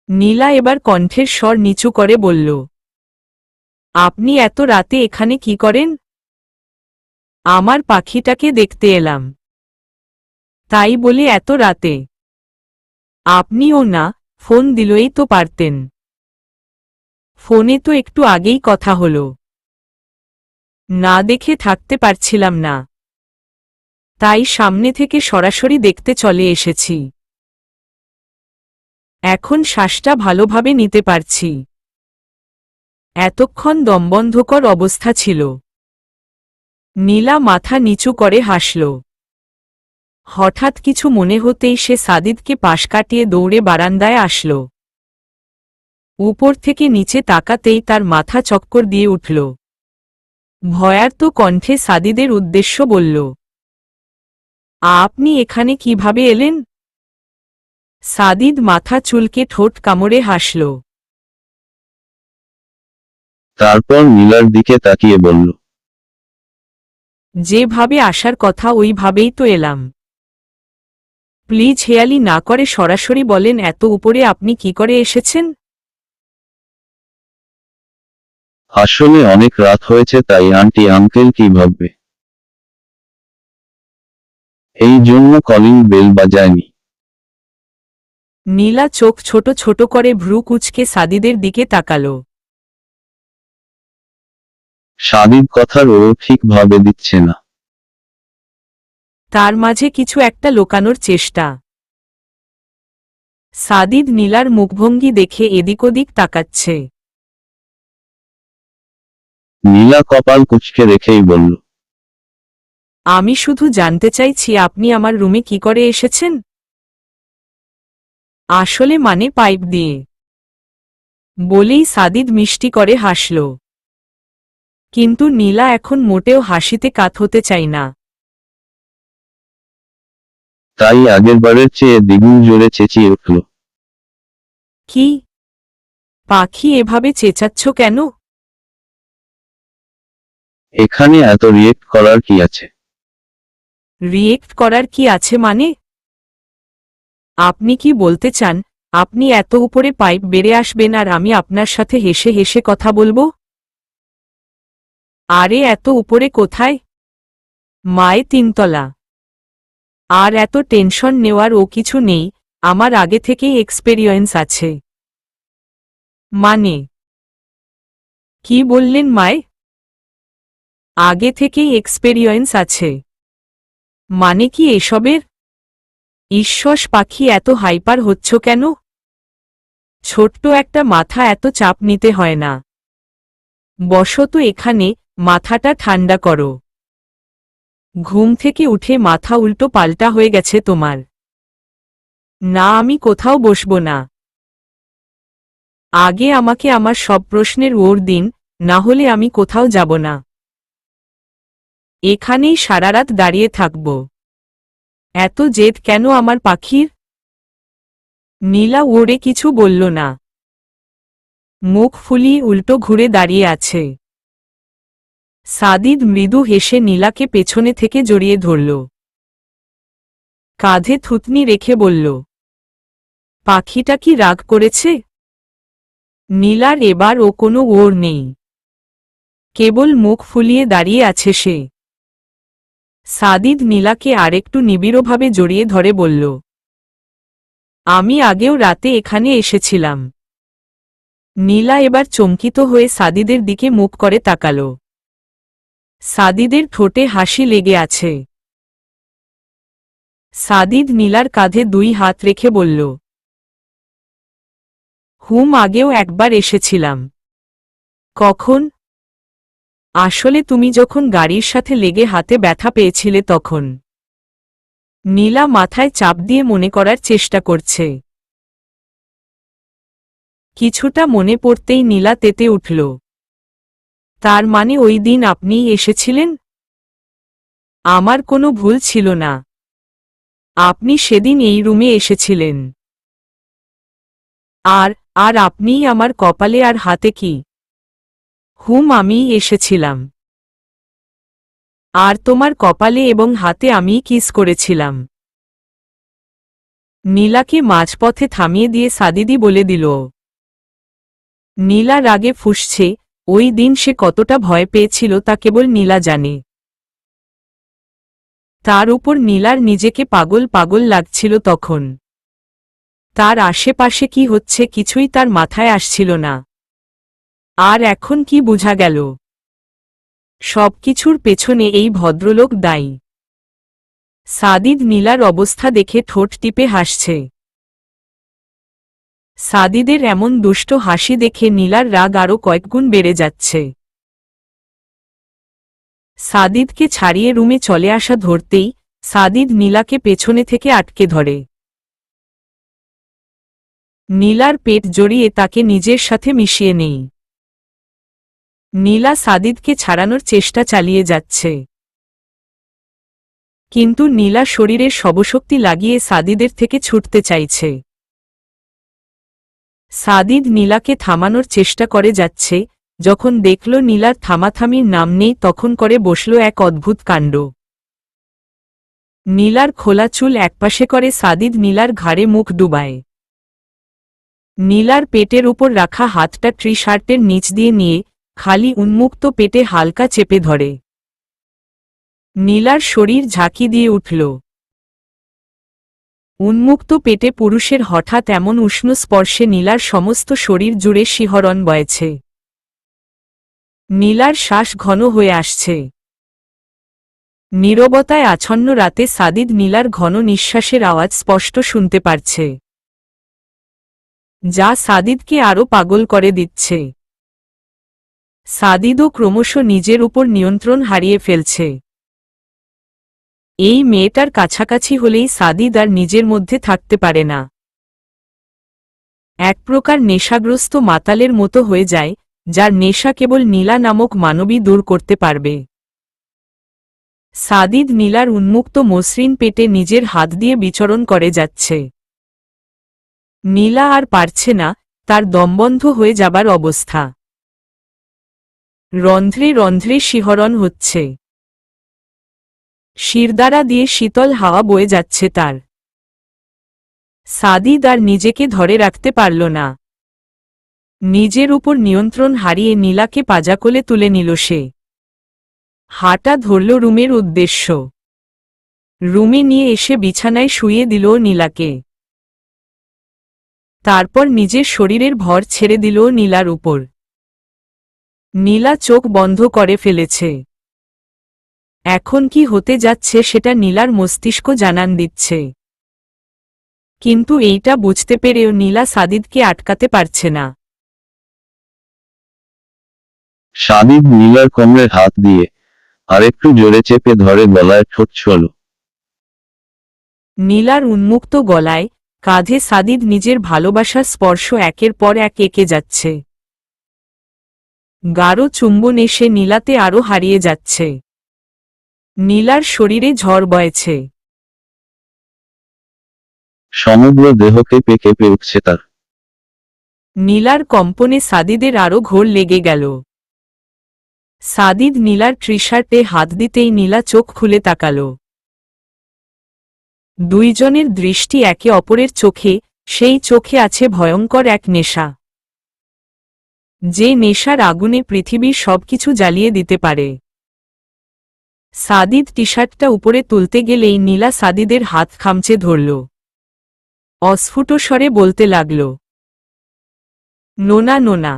নীলা এবার কণ্ঠের স্বর নিচু করে বলল, আপনি এত রাতে এখানে কি করেন? আমার পাখিটাকে দেখতে এলাম। তাই বলে এত রাতে? আপনিও না, ফোন দিলেই তো পারতেন। ফোনে তো একটু আগেই কথা হলো। না দেখে থাকতে পারছিলাম না, তাই সামনে থেকে সরাসরি দেখতে চলে এসেছি। এখন শ্বাসটা ভালোভাবে নিতে পারছি। এতক্ষণ দমবন্ধকর অবস্থা ছিল। নীলা মাথা নিচু করে হাসল। হঠাৎ কিছু মনে হতেই সে সাদিদকে পাশ কাটিয়ে দৌড়ে বারান্দায় আসল। উপর থেকে নিচে তাকাতেই তার মাথা চক্কর দিয়ে উঠল। ভয়ার্ত কণ্ঠে সাদিদের উদ্দেশ্য বলল, আপনি এখানে কিভাবে এলেন? সাদিদ মাথা চুলকে ঠোঁট কামড়ে হাসল। তারপর নীলার দিকে তাকিয়ে বলল, যেভাবে আসার কথা ওইভাবেই তো এলাম। প্লিজ হেয়ালি না করে সরাসরি বলেন এত উপরে আপনি কি করে এসেছেন? আসলে অনেক রাত হয়েছে, তাই আন্টি আঙ্কেল কি ভাববে, এই জন্য কলিং বেল বাজায়নি। নীলা চোখ ছোট ছোট করে ভ্রু কুঁচকে সাদিদের দিকে তাকাল। সাদিদ কথার ও ঠিকভাবে দিচ্ছে না। তার মাঝে কিছু একটা লুকানোর চেষ্টা। সাদিদ নীলার মুখভঙ্গি দেখে এদিক ওদিক তাকাচ্ছে। নীলা কপাল কুঁচকে রেখেই বলল, আমি শুধু জানতে চাইছি আপনি আমার রুমে কি করে এসেছেন? আসলে মানে পাইপ দিয়ে। বলেই সাদিদ মিষ্টি করে হাসল। কিন্তু নীলা এখন মোটেও হাসিতে কাত হতে চাই না। তাই আগেরবারের চেয়ে দ্বিগুণ জোরে চেঁচিয়ে উঠল, কি? পাখি এভাবে চেঁচাচ্ছ কেন? এখানে এত রিয়েক্ট করার কি আছে? রিয়েক্ট করার কি আছে মানে? আপনি কি বলতে চান আপনি এত উপরে পাইপ বেড়ে আসবেন আর আমি আপনার সাথে হেসে হেসে কথা বলবো? আরে এত উপরে কোথায়? মায়ে 3 তলা। আর এত টেনশন নেওয়ার ও কিছু নেই, আমার আগে থেকেই এক্সপেরিয়েন্স আছে। মানে? কি বললেন মায়ে? আগে থেকেই এক্সপেরিয়েন্স আছে মানে কি এসবের? ঈশ্বর, পাখি এত হাইপার হচ্ছ কেন? ছোট্ট একটা মাথা এত চাপ নিতে হয় না। বসো তো এখানে, মাথাটা ঠান্ডা করো। ঘুম থেকে উঠে মাথা উল্টো পাল্টা হয়ে গেছে তোমার। না, আমি কোথাও বসবো না। আগে আমাকে আমার সব প্রশ্নের উত্তর দিন, না হলে আমি কোথাও যাব না। এখানেই সারারাত দাঁড়িয়ে থাকব। এত জেদ কেন আমার পাখির? নীলা ওরে কিছু বলল না। মুখ ফুলিয়ে উল্টো ঘুরে দাঁড়িয়ে আছে। সাদিদ মৃদু হেসে নীলাকে পেছনে থেকে জড়িয়ে ধরল। কাঁধে থুতনি রেখে বলল, পাখিটা কি রাগ করেছে? নীলার এবার ও কোনো ওর নেই। কেবল মুখ ফুলিয়ে দাঁড়িয়ে আছে সে। সাদিদ নীলাকে আরেকটু নিবিড়ভাবে জড়িয়ে ধরে বলল, আমি আগেও রাতে এখানে এসেছিলাম। নীলা এবার চমকিত হয়ে সাদিদের দিকে মুখ করে তাকাল। সাদিদের ঠোঁটে হাসি লেগে আছে। সাদিদ নীলার কাঁধে 2 হাত রেখে বলল, আগেও একবার এসেছিলাম। কখন? আসলে তুমি যখন গাড়ির সাথে লেগে হাতে ব্যথা পেয়েছিলে তখন। নীলা মাথায় চাপ দিয়ে মনে করার চেষ্টা করছে। কিছুটা মনে পড়তেই নীলা তেতে উঠল। তার মানে ওই দিন আপনিই এসেছিলেন? আমার কোনো ভুল ছিল না। আপনি সেদিন এই রুমে এসেছিলেন। আর আর আপনিই আমার কপালে আর হাতে কি? আমিই এসেছিলাম। আর তোমার কপালে এবং হাতে আমিই কিস করেছিলাম। নীলাকে মাঝপথে থামিয়ে দিয়ে সাদিদি বলে দিল। নীলা রাগে ফুঁসছে, ওই দিন সে কতটা ভয় পেয়েছিল তা কেবল নীলা জানে। তার উপর নীলার নিজেকে পাগল পাগল লাগছিল তখন। তার আশেপাশে কি হচ্ছে কিছুই তার মাথায় আসছিল না। আর এখন কি বোঝা গেল? সবকিছুর পেছনে এই ভদ্রলোক দায়ী। সাদিদ নীলার অবস্থা দেখে ঠোঁট টিপে হাসছে। সাদিদের এমন দুষ্ট হাসি দেখে নীলার রাগ আরও কয়েকগুণ বেড়ে যাচ্ছে। সাদিদকে ছাড়িয়ে রুমে চলে আসা ধরতেই সাদিদ নীলাকে পেছনে থেকে আটকে ধরে। নীলার পেট জড়িয়ে তাকে নিজের সাথে মিশিয়ে নেই। নীলা সাদিদকে ছাড়ানোর চেষ্টা চালিয়ে যাচ্ছে, কিন্তু নীলা শরীরের সবশক্তি লাগিয়ে সাদিদের থেকে ছুটতে চাইছে। সাদিদ নীলাকে থামানোর চেষ্টা করে যাচ্ছে, যখন দেখল নীলার থামাথামির নাম নেই তখন করে বসল এক অদ্ভুত কাণ্ড। নীলার খোলা চুল একপাশে করে সাদিদ নীলার ঘাড়ে মুখ ডুবায়। নীলার পেটের উপর রাখা হাতটা টি শার্টের নিচ দিয়ে নিয়ে খালি উন্মুক্ত পেটে হালকা চেপে ধরে। নীলার শরীর ঝাঁকি দিয়ে উঠল। উন্মুক্ত পেটে পুরুষের হঠাৎ এমন উষ্ণ স্পর্শে নীলার সমস্ত শরীর জুড়ে শিহরণ বয়েছে। নীলার শ্বাস ঘন হয়ে আসছে। নীরবতায় আচ্ছন্ন রাতে সাদিদ নীলার ঘন নিঃশ্বাসের আওয়াজ স্পষ্ট শুনতে পারছে, যা সাদিদকে আরও পাগল করে দিচ্ছে। সাদিদও ক্রমশ নিজের উপর নিয়ন্ত্রণ হারিয়ে ফেলছে। এই মেয়েটার কাছাকাছি হলেই সাদিদ আর নিজের মধ্যে থাকতে পারে না। এক প্রকার নেশাগ্রস্ত মাতালের মতো হয়ে যায়, যার নেশা কেবল নীলা নামক মানবী দূর করতে পারবে। সাদিদ নীলার উন্মুক্ত মসৃণ পেটে নিজের হাত দিয়ে বিচরণ করে যাচ্ছে। নীলা আর পারছে না, তার দমবন্ধ হয়ে যাবার অবস্থা। রন্ধ্রে রন্ধ্রে শিহরণ হচ্ছে। শিরদাঁড়া দিয়ে শীতল হাওয়া বয়ে যাচ্ছে তার। সাদিদ আর নিজেকে ধরে রাখতে পারল না। নিজের উপর নিয়ন্ত্রণ হারিয়ে নীলাকে পাজাকোলে তুলে নিল সে। হাঁটা ধরল রুমের উদ্দেশ্য। রুমে নিয়ে এসে বিছানায় শুইয়ে দিল নীলাকে। তারপর নিজের শরীরের ভর ছেড়ে দিল নীলার উপর। নীলা চোখ বন্ধ করে ফেলেছে। এখন কি হতে যাচ্ছে সেটা নীলার মস্তিষ্ক জানান দিচ্ছে, কিন্তু এইটা বুঝতে পেরেও নীলা সাদিদকে আটকাতে পারছে না। সাদিদ নীলার কোমরে হাত দিয়ে আরেকটু জোরে চেপে ধরে গলায় ঠোঁট ছোল। নীলার উন্মুক্ত গলায়, কাঁধে সাদিদ নিজের ভালোবাসার স্পর্শ একের পর এক এঁকে যাচ্ছে। গাঢ় চুম্বন এসে নীলাতে আরও হারিয়ে যাচ্ছে। নীলার শরীরে ঝড় বয়েছে। সমগ্র দেহ কেঁপে কেঁপে উঠছে তার। নীলার কম্পনে সাদিদের আরও ঘোর লেগে গেল। সাদিদ নীলার ট্রিশার্টে হাত দিতেই নীলা চোখ খুলে তাকাল। দুইজনের দৃষ্টি একে অপরের চোখে, সেই চোখে আছে ভয়ঙ্কর এক নেশা, যে নেশার আগুনে পৃথিবীর সবকিছু জ্বালিয়ে দিতে পারে। সাদিদ টিশার্টটা উপরে তুলতে গেলেই নীলা সাদিদের হাত খামচে ধরল। অস্ফুট স্বরে বলতে লাগল, নোনা নোনা।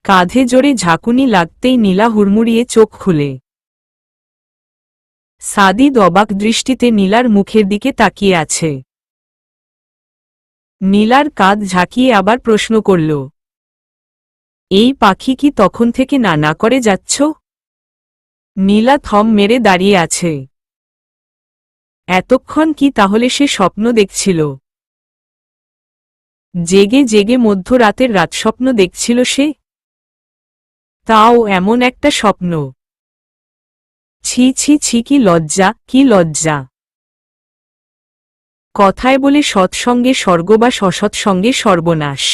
কাঁধে জোরে ঝাঁকুনি লাগতেই নীলা হুড়মুড়িয়ে চোখ খুলে। সাদিদ অবাক দৃষ্টিতে নীলার মুখের দিকে তাকিয়ে আছে। নীলার কাঁধ ঝাঁকিয়ে আবার প্রশ্ন করল, এই পাখি কি তখন থেকে না না করে যাচ্ছ? নীলা থম মেরে দাঁড়িয়ে আছে। এতক্ষণ কি তাহলে সে স্বপ্ন দেখছিল? জেগে জেগে মধ্যরাতের রাতস্বপ্ন দেখছিল সে? তাও এমন একটা স্বপ্ন! ছি ছি ছি, কি লজ্জা, কি লজ্জা! কথায় বলে সৎসঙ্গে স্বর্গবাস, অসৎসঙ্গে সর্বনাশ।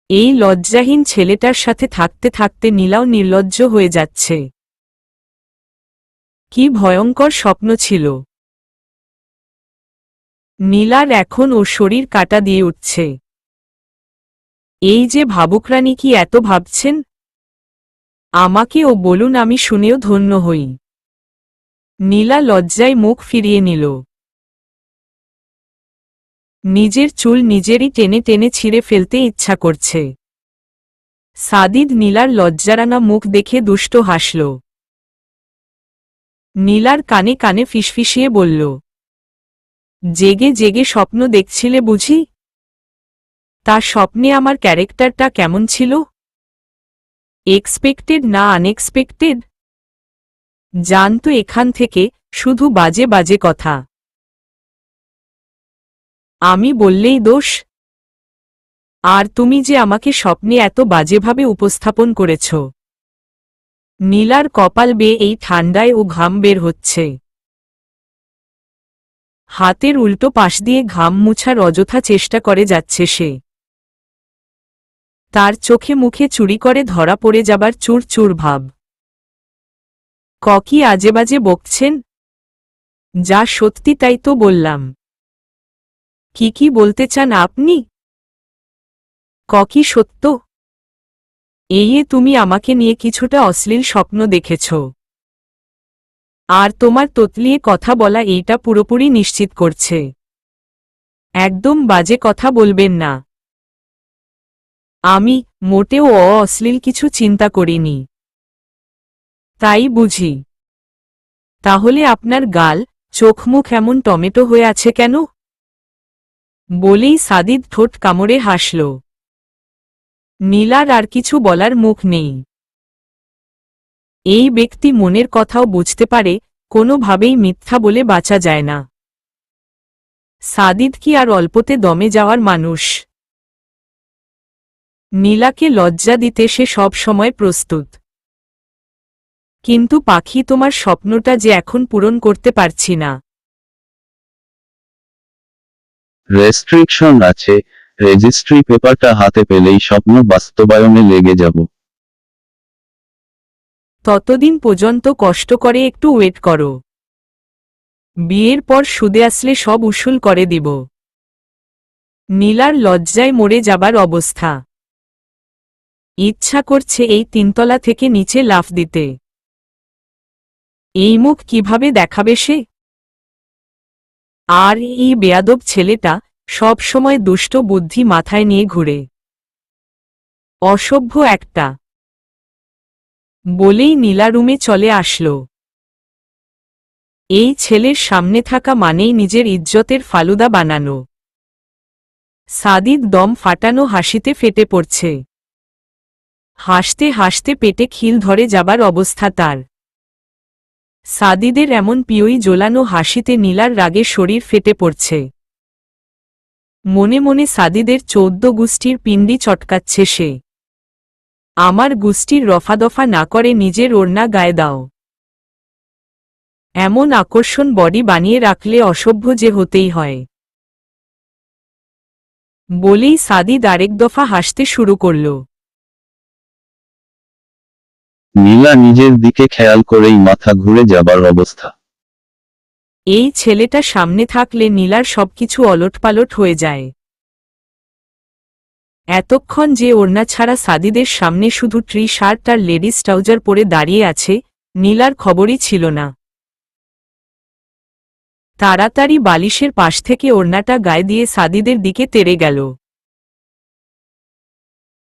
এই লজ্জাহীন ছেলেটার সাথে থাকতে থাকতে নীলাও নির্লজ্জ হয়ে যাচ্ছে। কি ভয়ঙ্কর স্বপ্ন ছিল! নীলার এখন ওর শরীর কাটা দিয়ে উঠছে। এই যে ভাবুকরানী কি এত ভাবছেন? আমাকে ও বলুন, আমি শুনেও ধন্য হই। নীলা লজ্জায় মুখ ফিরিয়ে নিল। নিজের চুল নিজেরই টেনে টেনে ছিঁড়ে ফেলতে ইচ্ছা করছে। সাদিদ নীলার লজ্জারানা মুখ দেখে দুষ্ট হাসল। নীলার কানে কানে ফিসফিসিয়ে বলল, জেগে জেগে স্বপ্ন দেখছিলে বুঝি? তার স্বপ্নে আমার ক্যারেক্টারটা কেমন ছিল? এক্সপেক্টেড না আনএক্সপেক্টেড? জানতো এখান থেকে, শুধু বাজে বাজে কথা। আমি বললেই দোষ? আর তুমি যে আমাকে স্বপ্নে এত বাজেভাবে উপস্থাপন করেছ। নীলার কপাল বেয়ে এই ঠান্ডায় ও ঘাম বের হচ্ছে। হাতের উল্টো পাশ দিয়ে ঘাম মুছার অযথা চেষ্টা করে যাচ্ছে সে। তার চোখে মুখে চুরি করে ধরা পড়ে যাবার চুর চুর ভাব। কি আজেবাজে বকছেন? যা সত্যি তাই তো বললাম। কি বলতে চান আপনি? কি সত্য? এই তুমি আমাকে নিয়ে কিছুটা অশ্লীল স্বপ্ন দেখেছ। আর তোমার তোতলিয়ে কথা বলা এইটা পুরোপুরি নিশ্চিত করছে। একদম বাজে কথা বলবেন না। আমি মোটেও অশ্লীল কিছু চিন্তা করিনি। তাই বুঝি? তাহলে আপনার গাল, চোখ মুখ এমন টমেটো হয়ে আছে কেন? বলেই সাদিদ ঠোঁট কামড়ে হাসল। নীলার আর কিছু বলার মুখ নেই। এই ব্যক্তি মনের কথাও বুঝতে পারে, কোনোভাবেই মিথ্যা বলে বাঁচা যায় না। সাদিদ কি আর অল্পতে দমে যাওয়ার মানুষ? নীলাকে লজ্জা দিতে সে সব সময় প্রস্তুত। কিন্তু পাখি, তোমার স্বপ্নটা যে এখন পূরণ করতে পারছি না। রেস্ট্রিকশন আছে, রেজিস্ট্রি পেপারটা হাতে পেলেই স্বপ্ন বাস্তবায়নে লেগে যাব। ততদিন পর্যন্ত কষ্ট করে একটু ওয়েট করো। বিয়ের পর সুদে আসলে সব উসুল করে দিব। নীলার লজ্জায় মরে যাবার অবস্থা। ইচ্ছা করছে এই তিনতলা থেকে নিচে লাফ দিতে। এই মুখ কিভাবে দেখাবে সে? আর এই বেয়াদব ছেলেটা সব সময় দুষ্ট বুদ্ধি মাথায় নিয়ে ঘুরে। অসভ্য একটা। বলেই নীলা রুমে চলে আসলো। এই ছেলের সামনে থাকা মানেই নিজের ইজ্জতের ফালুদা বানানো। সাদিদ দম ফাটানো হাসিতে ফেটে পড়ছে। হাসতে হাসতে পেটে খিল ধরে যাবার অবস্থা তার। সাদিদের এমন পিয়ই জ্বলানো হাসিতে নীলার রাগে শরীর ফেটে পড়ছে। মনে মনে সাদিদের 14 গোষ্ঠীর পিণ্ডি চটকাচ্ছে সে। আমার গোষ্ঠীর রফাদফা না করে নিজের ওড়না গায়ে দাও। এমন আকর্ষণ বডি বানিয়ে রাখলে অসভ্য যে হতেই হয়। বলেই সাদিদ আরেক দফা হাসতে শুরু করল। নীলা নিজের দিকে খেয়াল করেই মাথা ঘুরে যাবার অবস্থা। এই ছেলেটা সামনে থাকলে নীলার সবকিছু অলটপালট হয়ে যায়। এতক্ষণ যে ওড়না ছাড়া সাদিদের সামনে শুধু ট্রি শার্ট আর লেডিস ট্রাউজার পরে দাঁড়িয়ে আছে, নীলার খবরই ছিল না। তাড়াতাড়ি বালিশের পাশ থেকে ওড়নাটা গায়ে দিয়ে সাদিদের দিকে তেড়ে গেল।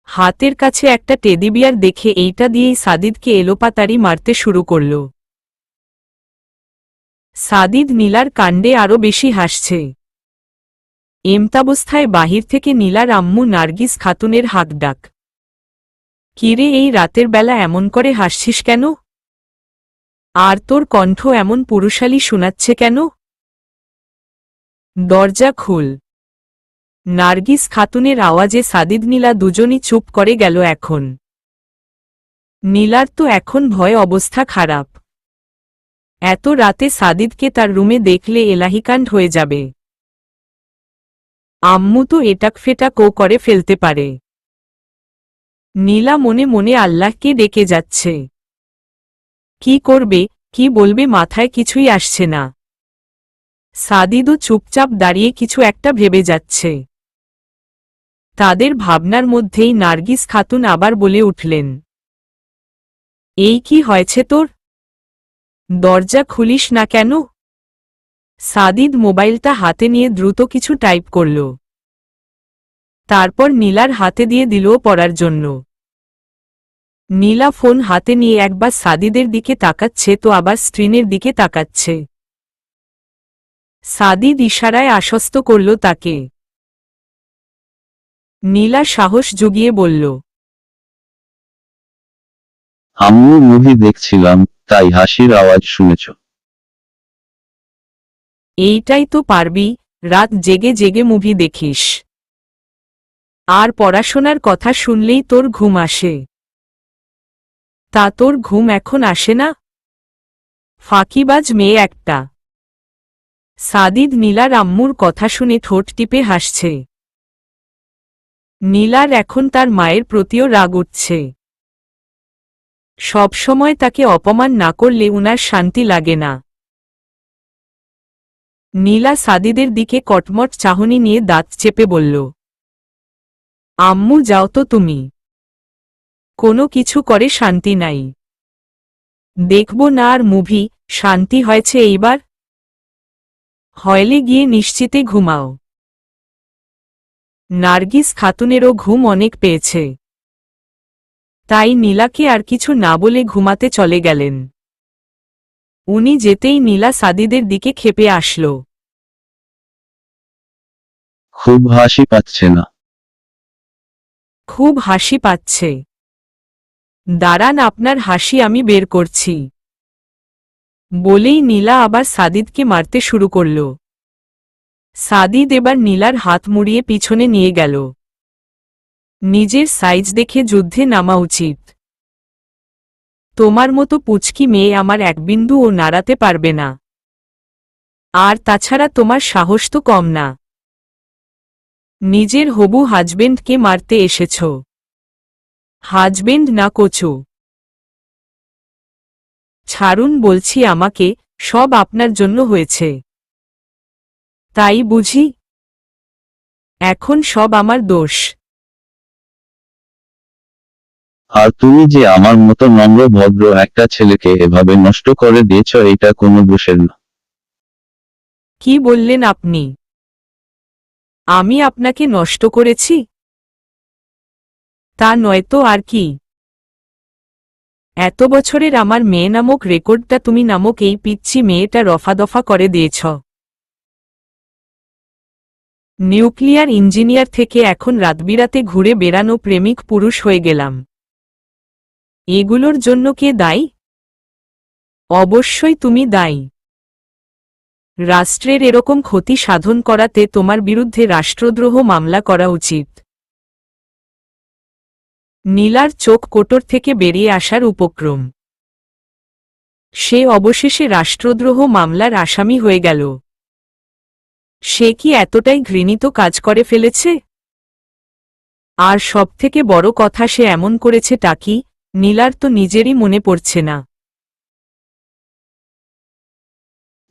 হাতের কাছে একটা টেডিবিয়ার দেখে এইটা দিয়েই সাদিদকে এলোপাতাড়ি মারতে শুরু করল। সাদিদ নীলার কাণ্ডে আরো বেশি হাসছে। এমতাবস্থায় বাহির থেকে নীলার আম্মু নার্গিস খাতুনের হাঁকডাক। কিরে, এই রাতের বেলা এমন করে হাসছিস কেন? আর তোর কণ্ঠ এমন পুরুষালী শোনাচ্ছে কেন? দরজা খুল। নার্গিস খাতুনের আওয়াজে সাদিদ নীলা দুজনই চুপ করে গেল। এখন নীলার তো এখন ভয় অবস্থা খারাপ। এত রাতে সাদিদকে তার রুমে দেখলে এলাহিকাণ্ড হয়ে যাবে। আম্মু তো এটাকফেটা করে ফেলতে পারে। নীলা মনে মনে আল্লাহকে ডেকে যাচ্ছে। কি করবে, কি বলবে মাথায় কিছুই আসছে না। সাদিদও চুপচাপ দাঁড়িয়ে কিছু একটা ভেবে যাচ্ছে। তাদের ভাবনার মধ্যেই নার্গিস খাতুন আবার বলে উঠলেন, এই কি হয়েছে তোর? দরজা খুলিস না কেন? সাদিদ মোবাইলটা হাতে নিয়ে দ্রুত কিছু টাইপ করল। তারপর নীলার হাতে দিয়ে দিল পড়ার জন্য। নীলা ফোন হাতে নিয়ে একবার সাদিদের দিকে তাকাচ্ছে তো আবার স্ক্রিনের দিকে তাকাচ্ছে। সাদিদ ইশারায় আশ্বস্ত করল তাকে। নীলা সাহস জুগিয়ে বলল, আম্মু মুভি দেখছিলাম, তাই হাসির আওয়াজ শুনেছ। এইটাই তো পারবি, রাত জেগে জেগে মুভি দেখিস। আর পড়াশোনার কথা শুনলেই তোর ঘুম আসে। তা তোর ঘুম এখন আসে না? ফাঁকিবাজ মেয়ে একটা। সাদিদ নীলার আম্মুর কথা শুনে ঠোঁট টিপে হাসছে। নীলার এখন তার মায়ের প্রতিও রাগ উঠছে। সবসময় তাকে অপমান না করলে উনার শান্তি লাগে না। নীলা সাদিদের দিকে কটমট চাহনি নিয়ে দাঁত চেপে বলল, আম্মু যাও তো তুমি। কোনো কিছু করে শান্তি নাই। দেখব না আর মুভি, শান্তি হয়েছে এইবার? হলে গিয়ে নিশ্চিতে ঘুমাও। নার্গিস খাতুনেরও ঘুম অনেক পেয়েছে। তাই নীলাকে আর কিছু না বলে ঘুমাতে চলে গেলেন। উনি যেতেই নীলা সাদিদের দিকে ক্ষেপে আসল। খুব হাসি পাচ্ছে না? খুব হাসি পাচ্ছে। দাঁড়ান, আপনার হাসি আমি বের করছি। বলেই নীলা আবার সাদিদকে মারতে শুরু করল। সাদিদ এবার নীলার হাত মুড়িয়ে পিছনে নিয়ে গেল। নিজের সাইজ দেখে যুদ্ধে নামা উচিত। তোমার মতো পুচকি মেয়ে আমার এক বিন্দুও নাড়াতে পারবে না। আর তাছাড়া তোমার সাহস তো কম না। নিজের হবু হাজবেন্ডকে মারতে এসেছ। হাজবেন্ড না কচু। ছাড়ুন বলছি আমাকে, সব আপনার জন্য হয়েছে। তাই বুঝি? এখন সব আমার দোষ। আর তুমি যে আমার মতো নম্র ভদ্র একটা ছেলেকে এভাবে নষ্ট করে দিয়েছ, এটা কোনো দোষের না। কি বললেন আপনি? আমি আপনাকে নষ্ট করেছি? তা নয়তো আর কি। এত বছরের আমার মেয়ে নামক রেকর্ডটা তুমি নামক এই পিচ্ছি মেয়েটা রফাদফা করে দিয়েছ। নিউক্লিয়ার ইঞ্জিনিয়ার থেকে এখন রাতবিরাতে ঘুরে বেড়ানো প্রেমিক পুরুষ হয়ে গেলাম। এগুলোর জন্য কে দায়ী? অবশ্যই তুমি দায়ী। রাষ্ট্রের এরকম ক্ষতি সাধন করাতে তোমার বিরুদ্ধে রাষ্ট্রদ্রোহ মামলা করা উচিত। নীলার চোখ কোটর থেকে বেরিয়ে আসার উপক্রম। সে অবশেষে রাষ্ট্রদ্রোহ মামলার আসামি হয়ে গেল। সে কি এতটাই ঘৃণিত কাজ করে ফেলেছে? আর সবথেকে বড় কথা, সে এমন করেছেটা কি, নীলার তো নিজেরই মনে পড়ছে না।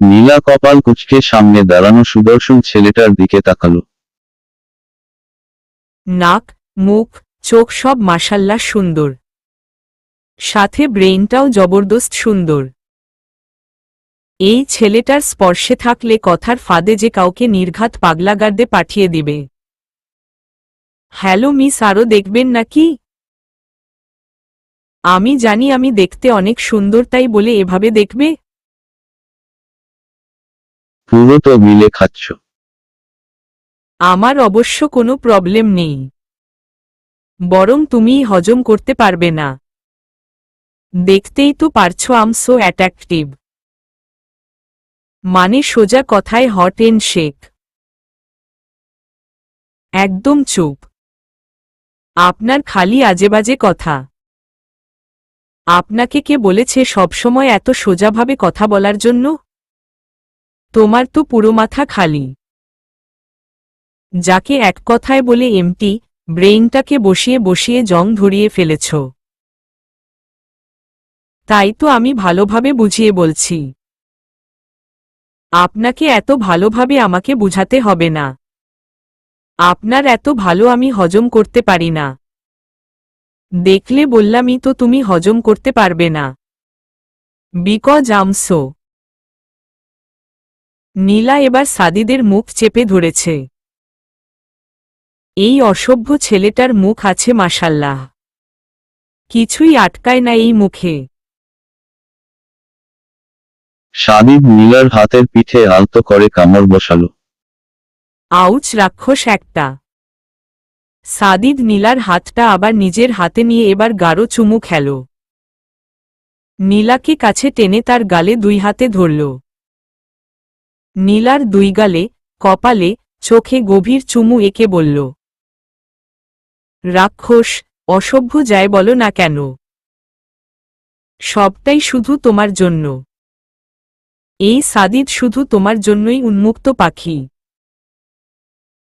নীলা কপাল কুঁচকে সামনে দাঁড়ানো সুদর্শন ছেলেটার দিকে তাকালো। নাক, মুখ, চোখ সব মাশাল্লাহ সুন্দর। সাথে ব্রেইনটাও জবরদস্ত সুন্দর। এই ছেলেটার স্পর্শে থাকলে কথার ফাঁদে যে কাউকে নির্ঘাত পাগলাগার্দে পাঠিয়ে দিবে। হ্যালো মিস, আরও দেখবেন নাকি? আমি জানি আমি দেখতে অনেক সুন্দর, তাই বলে এভাবে দেখবে? পুরো তো মিলে খাচ্ছ। আমার অবশ্য কোনো প্রবলেম নেই। বরং তুমিই হজম করতে পারবে না। দেখতেই তো পারছো আম সো অ্যাট্রাকটিভ। মানে সোজা কথায় হট এন্ড শেক। একদম চুপ। আপনার খালি আজেবাজে কথা। আপনাকে কে বলেছে সবসময় এত সোজাভাবে কথা বলার জন্য? তোমার তো পুরো মাথা খালি। যাকে এক কথায় বলে এমটি, ব্রেইনটাকে বসিয়ে বসিয়ে জং ধরিয়ে ফেলেছ। তাই তো আমি ভালোভাবে বুঝিয়ে বলছি। আপনাকে এত ভালোভাবে আমাকে বুঝাতে হবে না। আপনার এত ভালো আমি হজম করতে পারি না। দেখলে বললামই তো তুমি হজম করতে পারবে না। বিকজ আমসো। নীলা এবার সাদিদের মুখ চেপে ধরেছে। এই অসভ্য ছেলেটার মুখ আছে মাশাল্লাহ। কিছুই আটকায় না এই মুখে। সাদিদ নীলার হাতের পিঠে আলতো করে কামড় বসালো। আউচ রাক্ষস একটা। সাদিদ নীলার হাতটা আবার নিজের হাতে নিয়ে এবার গাঢ় চুমু খেল। নীলাকে কাছে টেনে তার গালে দুই হাতে ধরল। নীলার দুই গালে, কপালে, চোখে গভীর চুমু এঁকে বলল, রাক্ষস, অসভ্য যায় বলো না কেন? সবটাই শুধু তোমার জন্য। এই সাদিদ শুধু তোমার জন্যই উন্মুক্ত পাখি।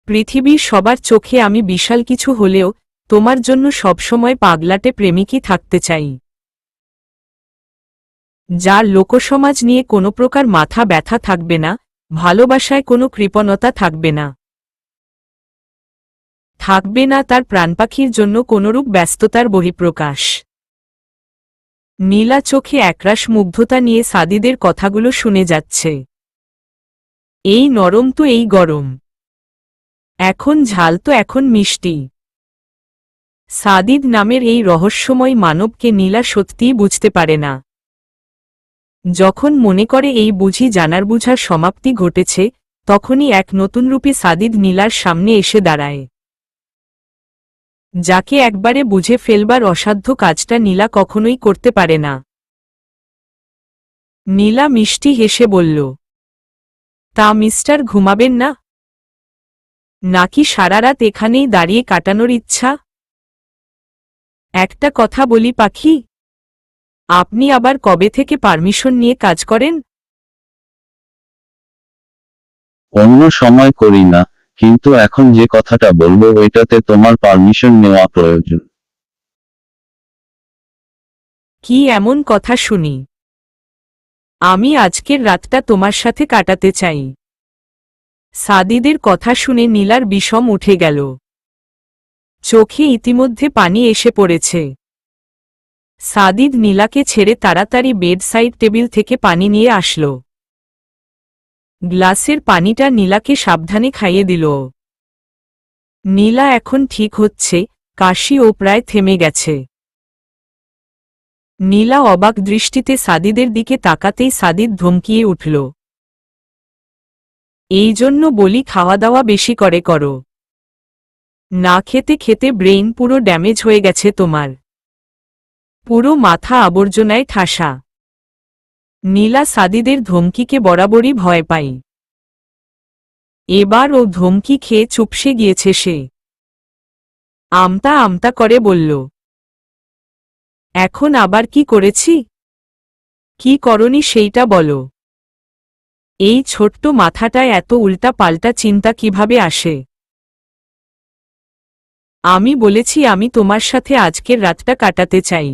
পৃথিবীর সবার চোখে আমি বিশাল কিছু হলেও তোমার জন্য সবসময় পাগলাটে প্রেমিকই থাকতে চাই, যার লোকসমাজ নিয়ে কোনো প্রকার মাথা ব্যথা থাকবে না, ভালোবাসায় কোনো কৃপণতা থাকবে না, থাকবে না তার প্রাণপাখির জন্য কোনরূপ ব্যস্ততার বহিঃপ্রকাশ। নীলা চোখে একরাশ মুগ্ধতা নিয়ে সাদিদের কথাগুলো শুনে যাচ্ছে। এই নরম তো এই গরম, এখন ঝাল তো এখন মিষ্টি। সাদিদ নামের এই রহস্যময় মানবকে নীলা সত্যিই বুঝতে পারে না। যখন মনে করে এই বুঝি জানার বুঝার সমাপ্তি ঘটেছে, তখনই এক নতুন রূপে সাদিদ নীলার সামনে এসে দাঁড়ায়। যাকে একবারে বুঝে ফেলবার অসাধ্য কাজটা নীলা কখনোই করতে পারে না। নীলা মিষ্টি হেসে বলল, তা মিস্টার ঘুমাবেন না? নাকি সারা রাত এখানেই দাঁড়িয়ে কাটানোর ইচ্ছা? একটা কথা বলি পাখি, আপনি আবার কবে থেকে পারমিশন নিয়ে কাজ করেন? অন্য সময় করি না, কিন্তু এখন যে কথাটা বলবো ওইটাতে তোমার পারমিশন নেওয়া প্রয়োজন। কি এমন কথা শুনি? আমি আজকের রাতটা তোমার সাথে কাটাতে চাই। সাদিদের কথা শুনে নীলার বিষম উঠে গেল। চোখে ইতিমধ্যে পানি এসে পড়েছে। সাদিদ নীলাকে ছেড়ে তাড়াতাড়ি বেড সাইড টেবিল থেকে পানি নিয়ে আসল। গ্লাসের পানিটা নীলাকে সাবধানে খাইয়ে দিল। নীলা এখন ঠিক হচ্ছে, কাশিও প্রায় থেমে গেছে। নীলা অবাক দৃষ্টিতে সাদিদের দিকে তাকাতেই সাদিদ ধমকিয়ে উঠল, এই জন্য বলি খাওয়া দাওয়া বেশি করে করো। না খেতে খেতে ব্রেইন পুরো ড্যামেজ হয়ে গেছে তোমার। পুরো মাথা আবর্জনায় ঠাসা। নীলা সাদিদের ধমকিকে বরাবরই ভয় পাই। এবার ও ধমকি খেয়ে চুপসে গিয়েছে সে। আমতা আমতা করে বলল, এখন আবার কি করেছি? কি করনি সেইটা বলো। এই ছোট্ট মাথাটায় এত উল্টা পাল্টা চিন্তা কিভাবে আসে? আমি বলেছি আমি তোমার সাথে আজকের রাতটা কাটাতে চাই।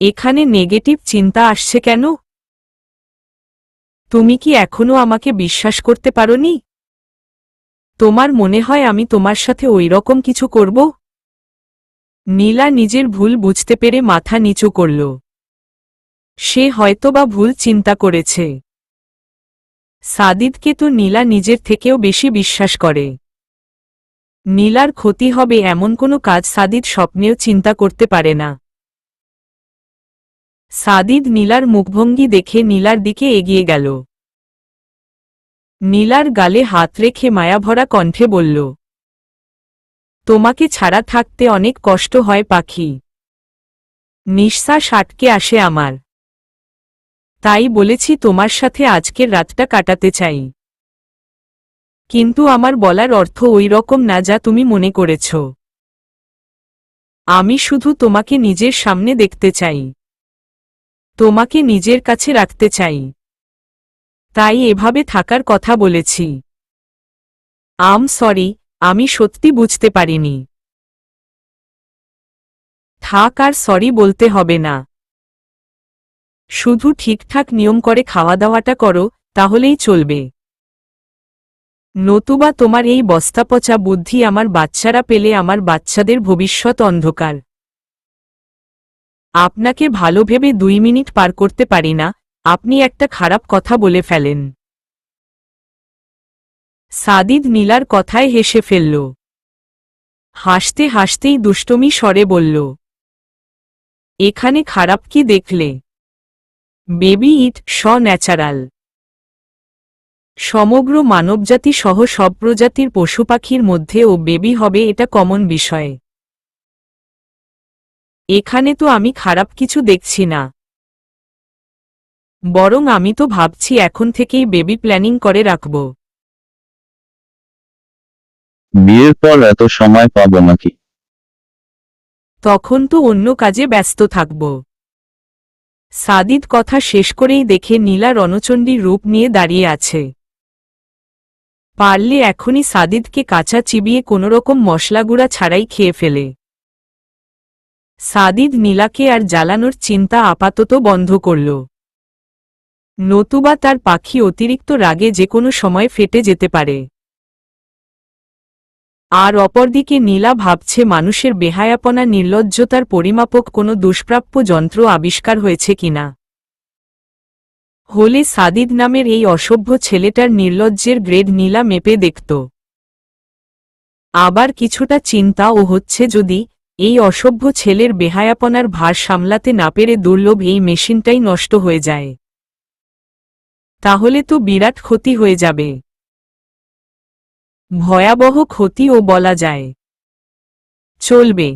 এখানে নেগেটিভ চিন্তা আসছে কেন? তুমি কি এখনো আমাকে বিশ্বাস করতে পারোনি? তোমার মনে হয় আমি তোমার সাথে ওই রকম কিছু করব? নীলা নিজের ভুল বুঝতে পেরে মাথা নিচু করল। সে হয়তোবা ভুল চিন্তা করেছে। সাদিদকে তো নীলা নিজের থেকেও বেশি বিশ্বাস করে। নীলার ক্ষতি হবে এমন কোনো কাজ সাদিদ স্বপ্নেও চিন্তা করতে পারে না। সাদিদ নীলার মুখভঙ্গি দেখে নীলার দিকে এগিয়ে গেল। নীলার গালে হাত রেখে মায়াভরা কণ্ঠে বলল, তোমাকে ছাড়া থাকতে অনেক কষ্ট হয় পাখি। নিঃশ্বাস আটকে আসে আমার। তাই বলেছি তোমার সাথে আজকের রাতটা কাটাতে চাই। কিন্তু আমার বলার অর্থ ওই রকম না যা তুমি মনে করেছ। আমি শুধু তোমাকে নিজের সামনে দেখতে চাই, তোমাকে নিজের কাছে রাখতে চাই। তাই এভাবে থাকার কথা বলেছি। সরি, আমি সত্যি বুঝতে পারিনি। থাক আর সরি বলতে হবে না। শুধু ঠিকঠাক নিয়ম করে খাওয়া দাওয়াটা করো, তাহলেই চলবে। নতুবা তোমার এই বস্তাপচা বুদ্ধি আমার বাচ্চারা পেলে আমার বাচ্চাদের ভবিষ্যৎ অন্ধকার। আপনাকে ভালো ভেবে 2 মিনিট পার করতে পারি না, আপনি একটা খারাপ কথা বলে ফেলেন। সাদিদ নীলার কথায় হেসে ফেলল। হাসতে হাসতেই দুষ্টমি স্বরে বলল, এখানে খারাপ কি দেখলে? বেবি ইট ন্যাচারাল। সমগ্র মানবজাতি সহ সব প্রজাতির পশু পাখির মধ্যে ও বেবি হবে, এটা কমন বিষয়। এখানে তো আমি খারাপ কিছু দেখছি না। বরং আমি তো ভাবছি এখন থেকেই বেবি প্ল্যানিং করে রাখব। বিয়ের পর এত সময় পাবো নাকি? তখন তো অন্য কাজে ব্যস্ত থাকব। সাদিদ কথা শেষ করেই দেখে নীলা রণচণ্ডীর রূপ নিয়ে দাঁড়িয়ে আছে। পারলে এখনই সাদিদকে কাঁচা চিবিয়ে কোনোরকম মশলাগুঁড়া ছাড়াই খেয়ে ফেলে। সাদিদ নীলাকে আর জ্বালানোর চিন্তা আপাতত বন্ধ করল, নতুবা তার পাখি অতিরিক্ত রাগে যে কোনো সময় ফেটে যেতে পারে। আর অপরদিকে নীলা ভাবছে মানুষের বেহায়াপনা নির্লজ্জতার পরিমাপক কোনো দুষ্প্রাপ্য যন্ত্র আবিষ্কার হয়েছে কিনা। হলে সাদিদ নামের এই অসভ্য ছেলেটার নির্লজ্জের গ্রেড নীলা মেপে দেখত। আবার কিছুটা চিন্তাও হচ্ছে, যদি এই অসভ্য ছেলের বেহায়াপনার ভার সামলাতে না পেরে দুর্লভ এই মেশিনটাই নষ্ট হয়ে যায়, তাহলে তো বিরাট ক্ষতি হয়ে যাবে। ভয়াবহ ক্ষতিও বলা যায়। চলবে।